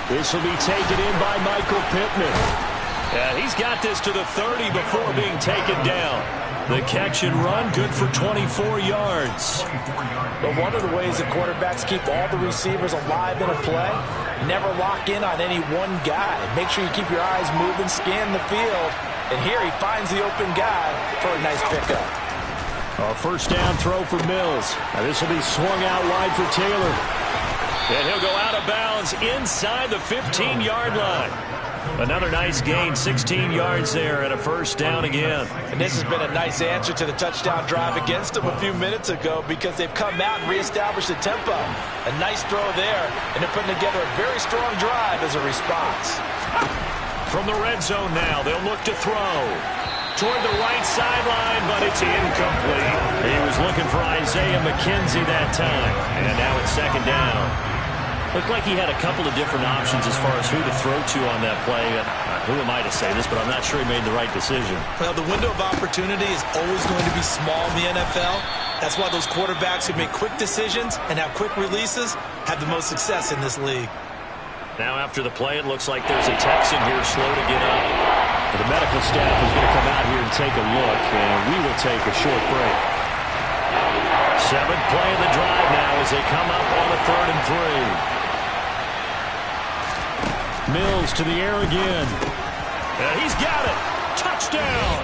This will be taken in by Michael Pittman. And he's got this to the 30 before being taken down. The catch and run, good for 24 yards. But one of the ways that quarterbacks keep all the receivers alive in a play, never lock in on any one guy. Make sure you keep your eyes moving, scan the field. And here he finds the open guy for a nice pickup. A first down throw for Mills. Now this will be swung out wide for Taylor. And he'll go out of bounds inside the 15-yard line. Another nice gain, 16 yards there, and a first down again. And this has been a nice answer to the touchdown drive against them a few minutes ago because they've come out and reestablished the tempo. A nice throw there, and they're putting together a very strong drive as a response. From the red zone now, they'll look to throw. Toward the right sideline, but it's incomplete. He was looking for Isaiah McKenzie that time. And now it's 2nd down. Looked like he had a couple of different options as far as who to throw to on that play. Who am I to say this, but I'm not sure he made the right decision. Well, the window of opportunity is always going to be small in the NFL. That's why those quarterbacks who make quick decisions and have quick releases have the most success in this league. Now after the play, it looks like there's a Texan here slow to get up. The medical staff is going to come out here and take a look, and we will take a short break. 7th play of the drive now as they come up on a 3rd and 3. Mills to the air again. And he's got it. Touchdown.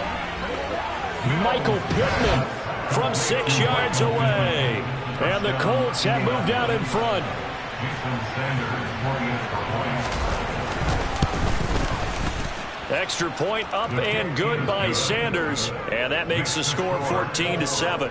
Michael Pittman from 6 yards away. And the Colts have moved out in front. Extra point up and good by Sanders. And that makes the score 14-7.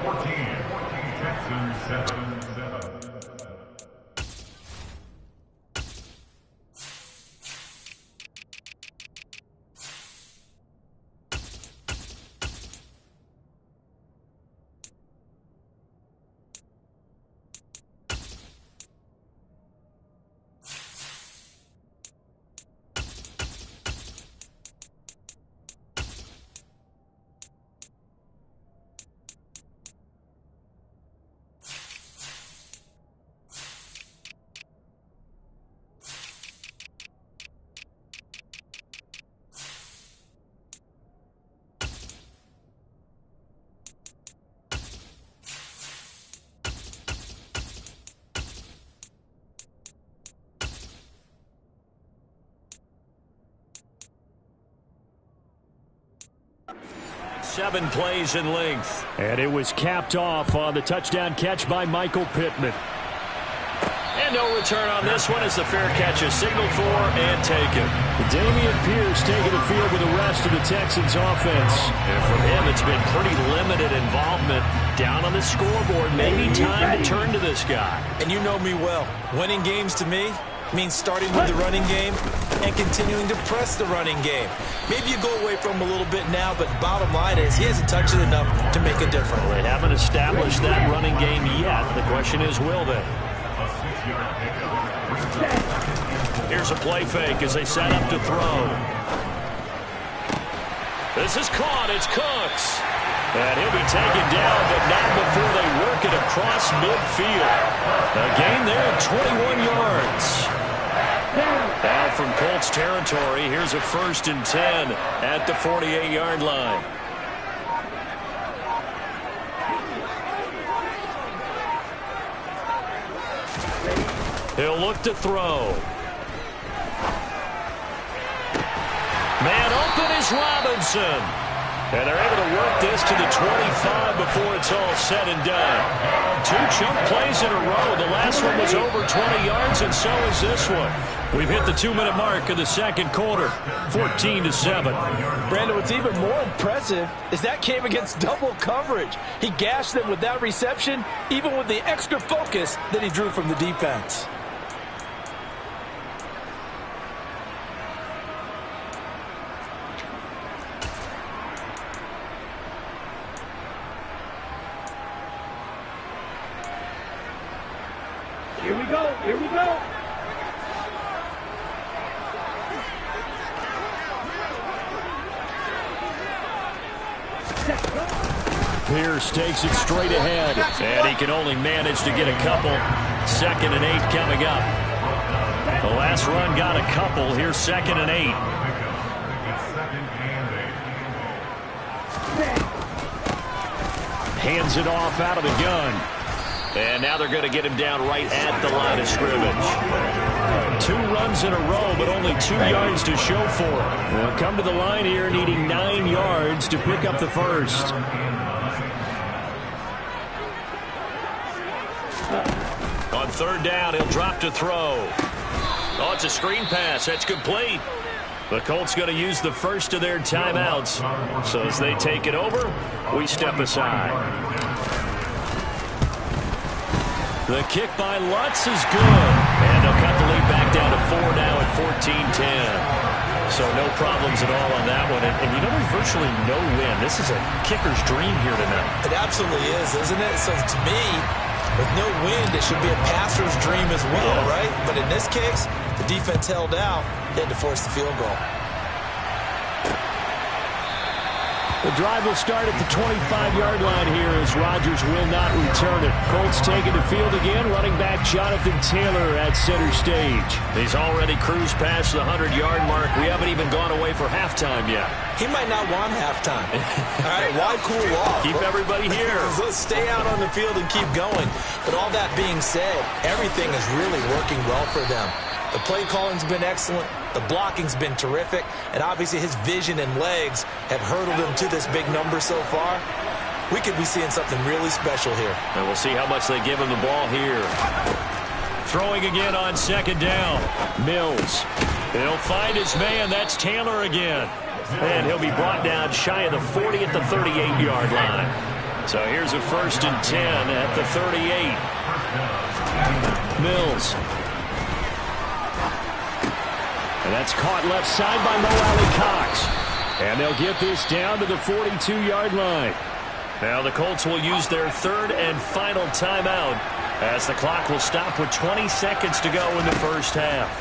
Seven plays in length. And it was capped off on the touchdown catch by Michael Pittman. And no return on this one as the fair catch is signaled for and taken. Dameon Pierce taking the field with the rest of the Texans offense. And for him, it's been pretty limited involvement down on the scoreboard. Maybe time to turn to this guy. And you know me well. Winning games to me means starting with the running game and continuing to press the running game. Maybe you go away from him a little bit now, but bottom line is he hasn't touched it enough to make a difference. Well, they haven't established that running game yet. The question is, will they? Here's a play fake as they set up to throw. This is caught. It's Cooks. And he'll be taken down, but not before they work it across midfield. A gain there of 21 yards. Now from Colts territory, here's a 1st and 10 at the 48-yard line. He'll look to throw. Man open is Robinson. And they're able to work this to the 25 before it's all said and done. 2 chunk plays in a row. The last one was over 20 yards, and so is this one. We've hit the 2-minute mark of the second quarter, 14-7. Brandon, what's even more impressive is that came against double coverage. He gashed them with that reception, even with the extra focus that he drew from the defense. Here we go. Here we go. Pierce takes it straight ahead, and he can only manage to get a couple. 2nd and 8 coming up. The last run got a couple. Here's 2nd and 8. Hands it off out of the gun. And now they're going to get him down right at the line of scrimmage. 2 runs in a row, but only 2 yards to show for it. They'll come to the line here needing 9 yards to pick up the first. On 3rd down, he'll drop to throw. Oh, it's a screen pass. That's complete. The Colts going to use the first of their timeouts. So as they take it over, we step aside. The kick by Lutz is good. And they'll cut the lead back down to 4 now at 14-10. So no problems at all on that one. And you know, there's virtually no win. This is a kicker's dream here tonight. It absolutely is, isn't it? So to me, with no wind, it should be a passer's dream as well, right? But in this case, the defense held out. They had to force the field goal. The drive will start at the 25-yard line here as Rodgers will not return it. Colts taking the field again. Running back Jonathan Taylor at center stage. He's already cruised past the 100-yard mark. We haven't even gone away for halftime yet. He might not want halftime. All right, why cool off? Keep everybody here. Let's stay out on the field and keep going. But all that being said, everything is really working well for them. The play calling's been excellent. The blocking's been terrific. And obviously his vision and legs have hurdled him to this big number so far. We could be seeing something really special here. And we'll see how much they give him the ball here. Throwing again on 2nd down. Mills. He'll find his man. That's Taylor again. And he'll be brought down shy of the 40 at the 38-yard line. So here's a 1st and 10 at the 38. Mills. And that's caught left side by Mo Alley-Cox. And they'll get this down to the 42-yard line. Now the Colts will use their 3rd and final timeout as the clock will stop with 20 seconds to go in the first half.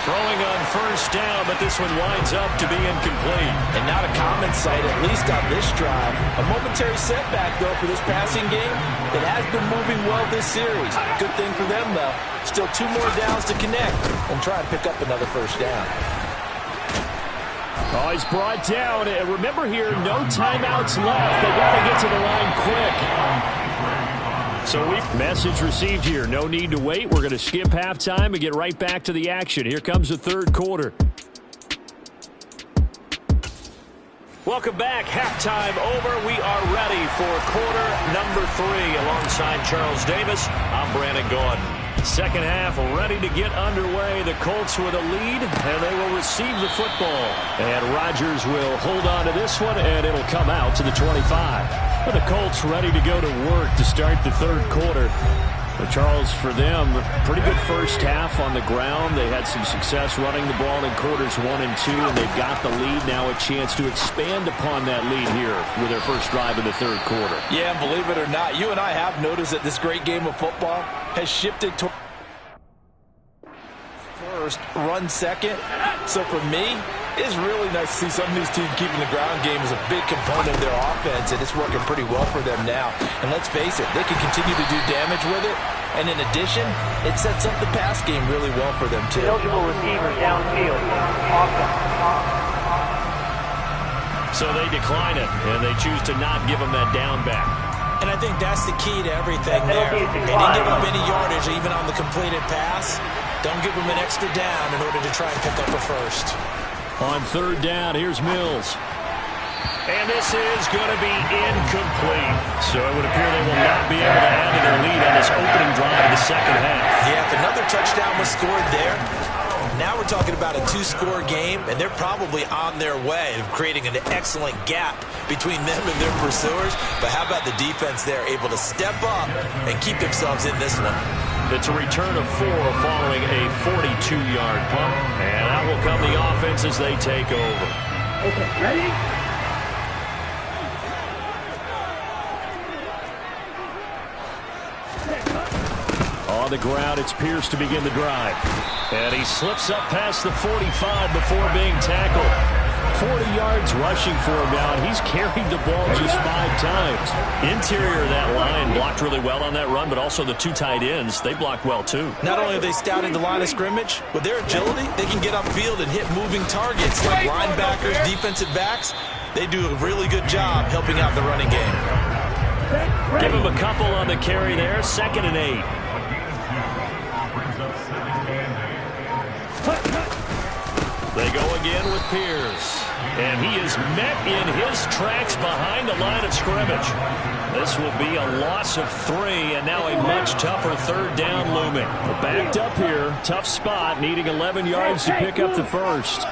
Throwing on 1st down, but this one winds up to be incomplete. And not a common sight, at least on this drive. A momentary setback, though, for this passing game. It has been moving well this series. Good thing for them, though. Still 2 more downs to connect and try and pick up another 1st down. Oh, he's brought down. And remember here, no timeouts left. They got to get to the line quick. So message received here. No need to wait. We're going to skip halftime and get right back to the action. Here comes the 3rd quarter. Welcome back. Halftime over. We are ready for quarter number 3. Alongside Charles Davis, I'm Brandon Gordon. Second half ready to get underway. The Colts with a lead, and they will receive the football. And Rodgers will hold on to this one, and it'll come out to the 25. But the Colts ready to go to work to start the third quarter. But Charles, for them, pretty good first half on the ground. They had some success running the ball in quarters 1 and 2, and they've got the lead. Now a chance to expand upon that lead here with their first drive in the third quarter. Yeah, and believe it or not, you and I have noticed that this great game of football has shifted to first, run second. So for me, it's really nice to see some of these teams keeping the ground game as a big component of their offense, and it's working pretty well for them now. And let's face it, they can continue to do damage with it. And in addition, it sets up the pass game really well for them, too. Eligible receiver downfield. Awesome. So they decline it, and they choose to not give him that down back. And I think that's the key to everything there. They didn't give him any yardage, even on the completed pass. Don't give him an extra down in order to try and pick up a first. On third down, here's Mills. And this is going to be incomplete. So it would appear they will not be able to add to their lead on this opening drive of the second half. Yeah, if another touchdown was scored there, now we're talking about a two-score game, and they're probably on their way of creating an excellent gap between them and their pursuers. But how about the defense there, able to step up and keep themselves in this one? It's a return of 4 following a 42-yard punt. And out will come the offense as they take over. Okay, ready? On the ground, it's Pierce to begin the drive. And he slips up past the 45 before being tackled. 40 yards rushing for him now, and he's carried the ball just 5 times. Interior of that line blocked really well on that run, but also the 2 tight ends, they blocked well too. Not only have they scouted the line of scrimmage, with their agility, they can get upfield and hit moving targets like linebackers, defensive backs. They do a really good job helping out the running game. Give him a couple on the carry there, 2nd and 8. They go again with Pierce. And he is met in his tracks behind the line of scrimmage. This will be a loss of 3, and now a much tougher third down looming. Backed up here, tough spot, needing 11 yards to pick up the first.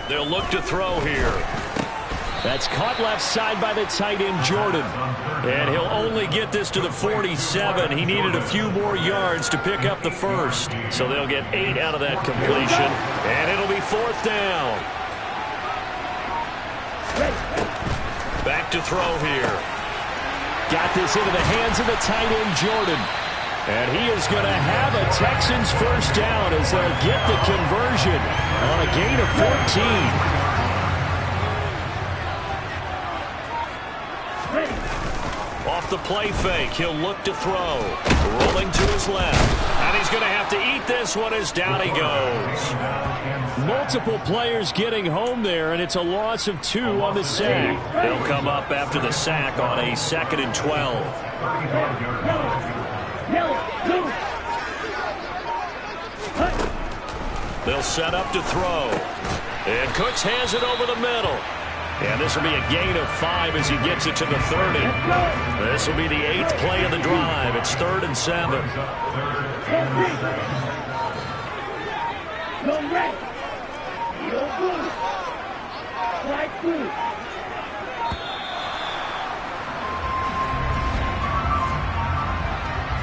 They'll look to throw here. That's caught left side by the tight end, Jordan. And he'll only get this to the 47. He needed a few more yards to pick up the first. So they'll get 8 out of that completion. And it'll be 4th down. Back to throw here. Got this into the hands of the tight end, Jordan. And he is going to have a Texans first down as they'll get the conversion on a gain of 14. Off the play fake, he'll look to throw. Rolling to his left. And he's going to have to eat this one as down he goes. Multiple players getting home there, and it's a loss of 2 on the sack. They'll come up after the sack on a 2nd and 12. They'll set up to throw. And Cooks has it over the middle. And this will be a gain of 5 as he gets it to the 30. This will be the 8th play of the drive. It's 3rd and 7.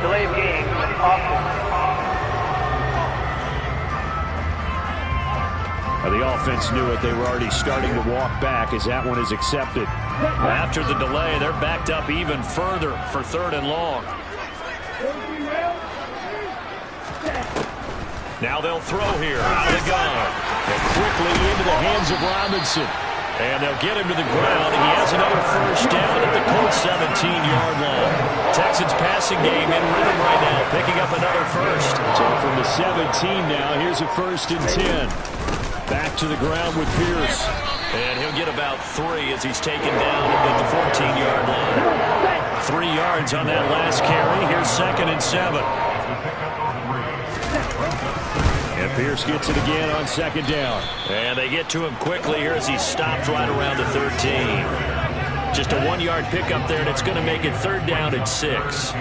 Delay of game. Awesome. The offense knew it. They were already starting to walk back as that one is accepted. After the delay, they're backed up even further for 3rd and long. Now they'll throw here out of the gun. And quickly into the hands of Robinson. And they'll get him to the ground. And he has another first down at the Colts 17-yard line. Texans passing game in rhythm right now, picking up another first. So from the 17 now, here's a 1st and 10. Back to the ground with Pierce. And he'll get about 3 as he's taken down at the 14-yard line. 3 yards on that last carry. Here's 2nd and 7. And Pierce gets it again on 2nd down. And they get to him quickly here as he stopped right around the 13. Just a 1-yard pickup there, and it's going to make it 3rd down and 6.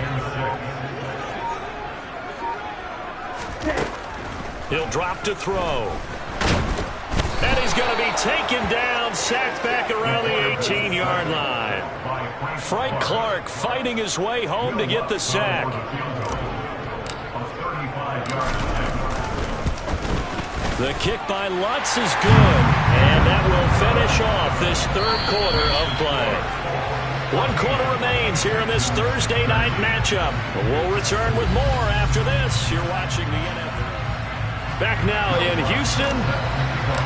He'll drop to throw. And he's going to be taken down, sacked back around the 18-yard line. Frank Clark fighting his way home to get the sack. The kick by Lutz is good, and that will finish off this 3rd quarter of play. 1 quarter remains here in this Thursday night matchup. We'll return with more after this. You're watching the NFL. Back now in Houston,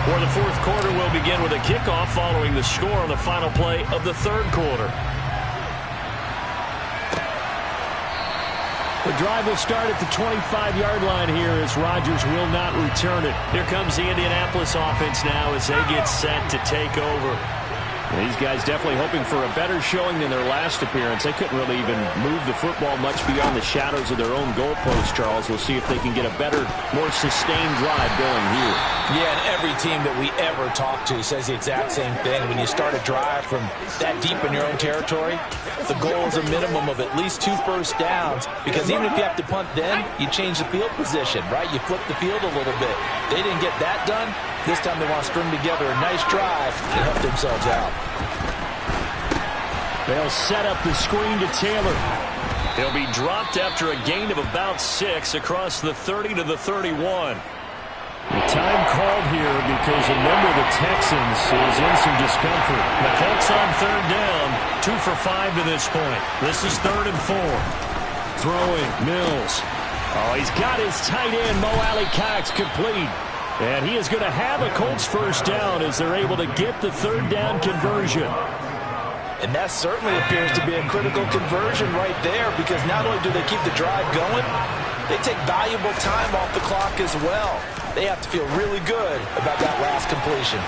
where the 4th quarter will begin with a kickoff following the score on the final play of the 3rd quarter. The drive will start at the 25-yard line here as Rodgers will not return it. Here comes the Indianapolis offense now as they get set to take over. These guys definitely hoping for a better showing than their last appearance. They couldn't really even move the football much beyond the shadows of their own goalpost, Charles. We'll see if they can get a better, more sustained drive going here. Yeah, and every team that we ever talk to says the exact same thing. When you start a drive from that deep in your own territory, the goal is a minimum of at least 2 first downs, because even if you have to punt then, you change the field position, right? You flip the field a little bit. They didn't get that done. This time they want to string together a nice drive and help themselves out. They'll set up the screen to Taylor. He'll be dropped after a gain of about 6 across the 30 to the 31. The time called here because a member of the Texans is in some discomfort. The Colts on 3rd down, 2 for 5 to this point. This is 3rd and 4. Throwing, Mills. Oh, he's got his tight end, Mo Alley-Cox, complete. And he is going to have a Colts first down as they're able to get the 3rd down conversion. And that certainly appears to be a critical conversion right there, because not only do they keep the drive going, they take valuable time off the clock as well. They have to feel really good about that last completion.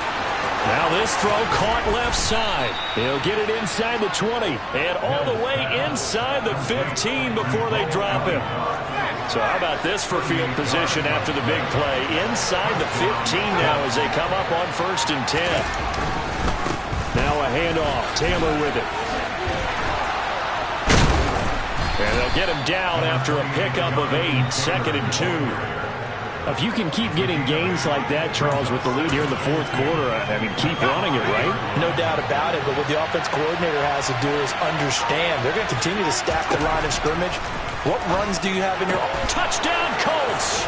Now this throw caught left side. He'll get it inside the 20 and all the way inside the 15 before they drop him. So how about this for field position after the big play? Inside the 15 now as they come up on 1st and 10. Now a handoff. Taylor with it. And they'll get him down after a pickup of 8. 2nd and 2. If you can keep getting gains like that, Charles, with the lead here in the 4th quarter, I mean, keep running it, right? No doubt about it, but what the offense coordinator has to do is understand. They're going to continue to stack the line of scrimmage. What runs do you have in your... Touchdown, Colts!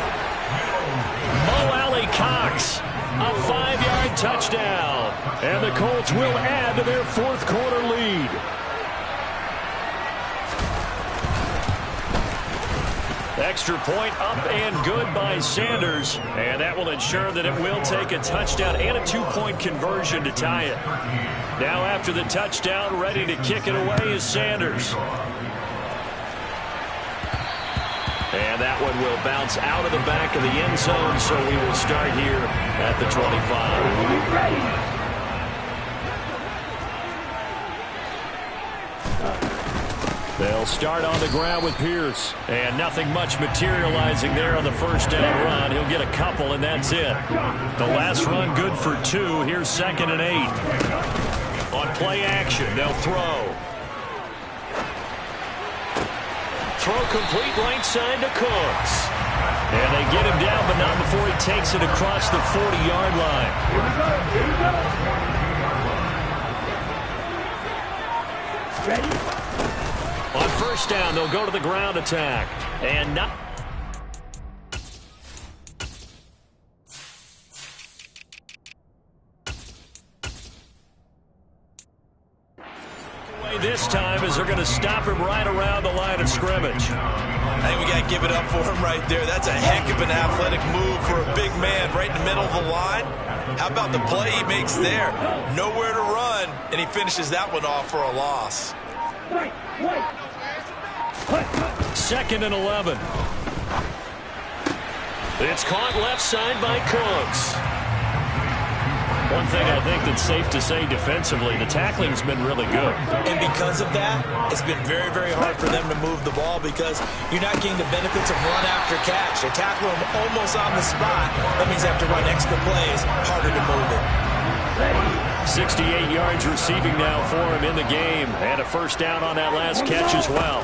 Mo Alley-Cox, a 5-yard touchdown. And the Colts will add to their 4th quarter lead. Extra point up and good by Sanders. And that will ensure that it will take a touchdown and a 2-point conversion to tie it. Now after the touchdown, ready to kick it away is Sanders. And that one will bounce out of the back of the end zone, so we will start here at the 25. They'll start on the ground with Pierce. And nothing much materializing there on the first down run. He'll get a couple, and that's it. The last run good for 2. Here's 2nd and 8. On play action, they'll throw. Throw complete right side to Cooks. And they get him down, but not before he takes it across the 40-yard line. Ready? On first down, they'll go to the ground attack. And not... This time as they're going to stop him right around the line of scrimmage. I think we got to give it up for him right there. That's a heck of an athletic move for a big man right in the middle of the line. How about the play he makes there? Nowhere to run, and he finishes that one off for a loss. 2nd and 11. It's caught left side by Cooks. One thing I think that's safe to say defensively, the tackling's been really good. And because of that, it's been very, very hard for them to move the ball because you're not getting the benefits of run after catch. They tackle him almost on the spot. That means they have to run extra plays, harder to move it. 68 yards receiving now for him in the game. And a first down on that last catch as well.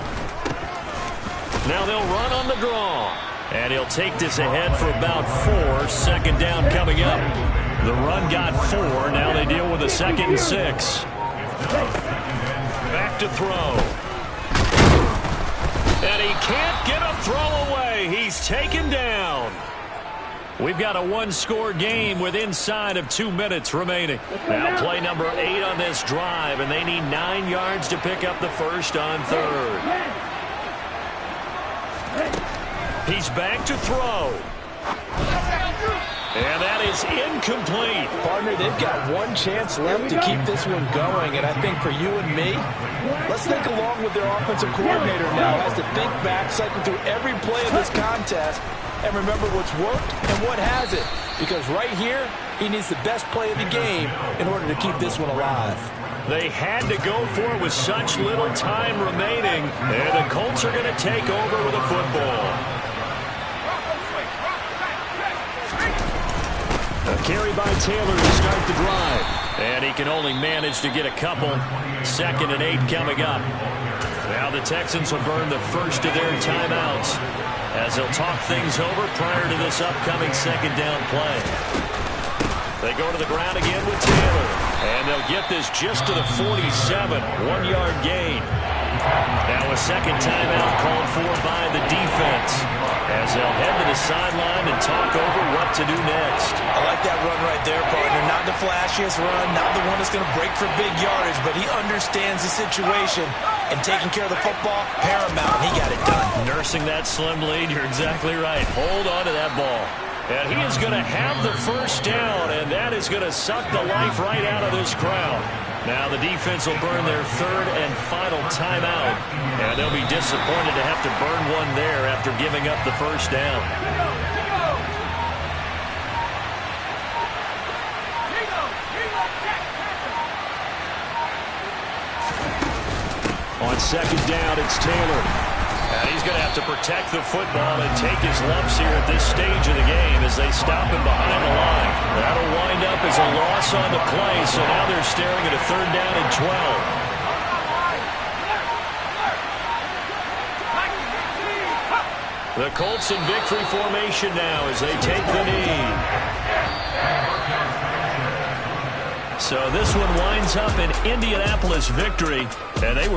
Now they'll run on the draw. And he'll take this ahead for about 4. Second down coming up. The run got 4. Now they deal with a 2nd and 6. Back to throw. And he can't get a throw away. He's taken down. We've got a one-score game with inside of 2 minutes remaining. Now play number 8 on this drive, and they need 9 yards to pick up the first on 3rd. He's back to throw. And that is incomplete. Partner, they've got one chance left to keep this one going, and I think for you and me, let's think along with their offensive coordinator now as to think back, cycle through every play of this contest, and remember what's worked and what hasn't. Because right here, he needs the best play of the game in order to keep this one alive. They had to go for it with such little time remaining, and the Colts are going to take over with a football. A carry by Taylor to start the drive. And he can only manage to get a couple. 2nd and 8 coming up. Now the Texans will burn the first of their timeouts as they'll talk things over prior to this upcoming 2nd down play. They go to the ground again with Taylor. And they'll get this just to the 47. 1-yard gain. Now a 2nd timeout called for by the defense as they'll head to the sideline and talk over what to do next. I like that run right there, partner. Not the flashiest run, not the one that's going to break for big yardage, but he understands the situation, and taking care of the football, paramount, and he got it done. Nursing that slim lead, you're exactly right. Hold on to that ball. And he is going to have the first down, and that is going to suck the life right out of this crowd. Now the defense will burn their 3rd and final timeout, and they'll be disappointed to have to burn one there after giving up the first down. On 2nd down, it's Taylor. And he's going to have to protect the football and take his lumps here at this stage of the game as they stop him behind the line. That'll wind up as a loss on the play, so now they're staring at a 3rd down and 12. The Colts in victory formation now as they take the knee. So this one winds up an Indianapolis victory, and they were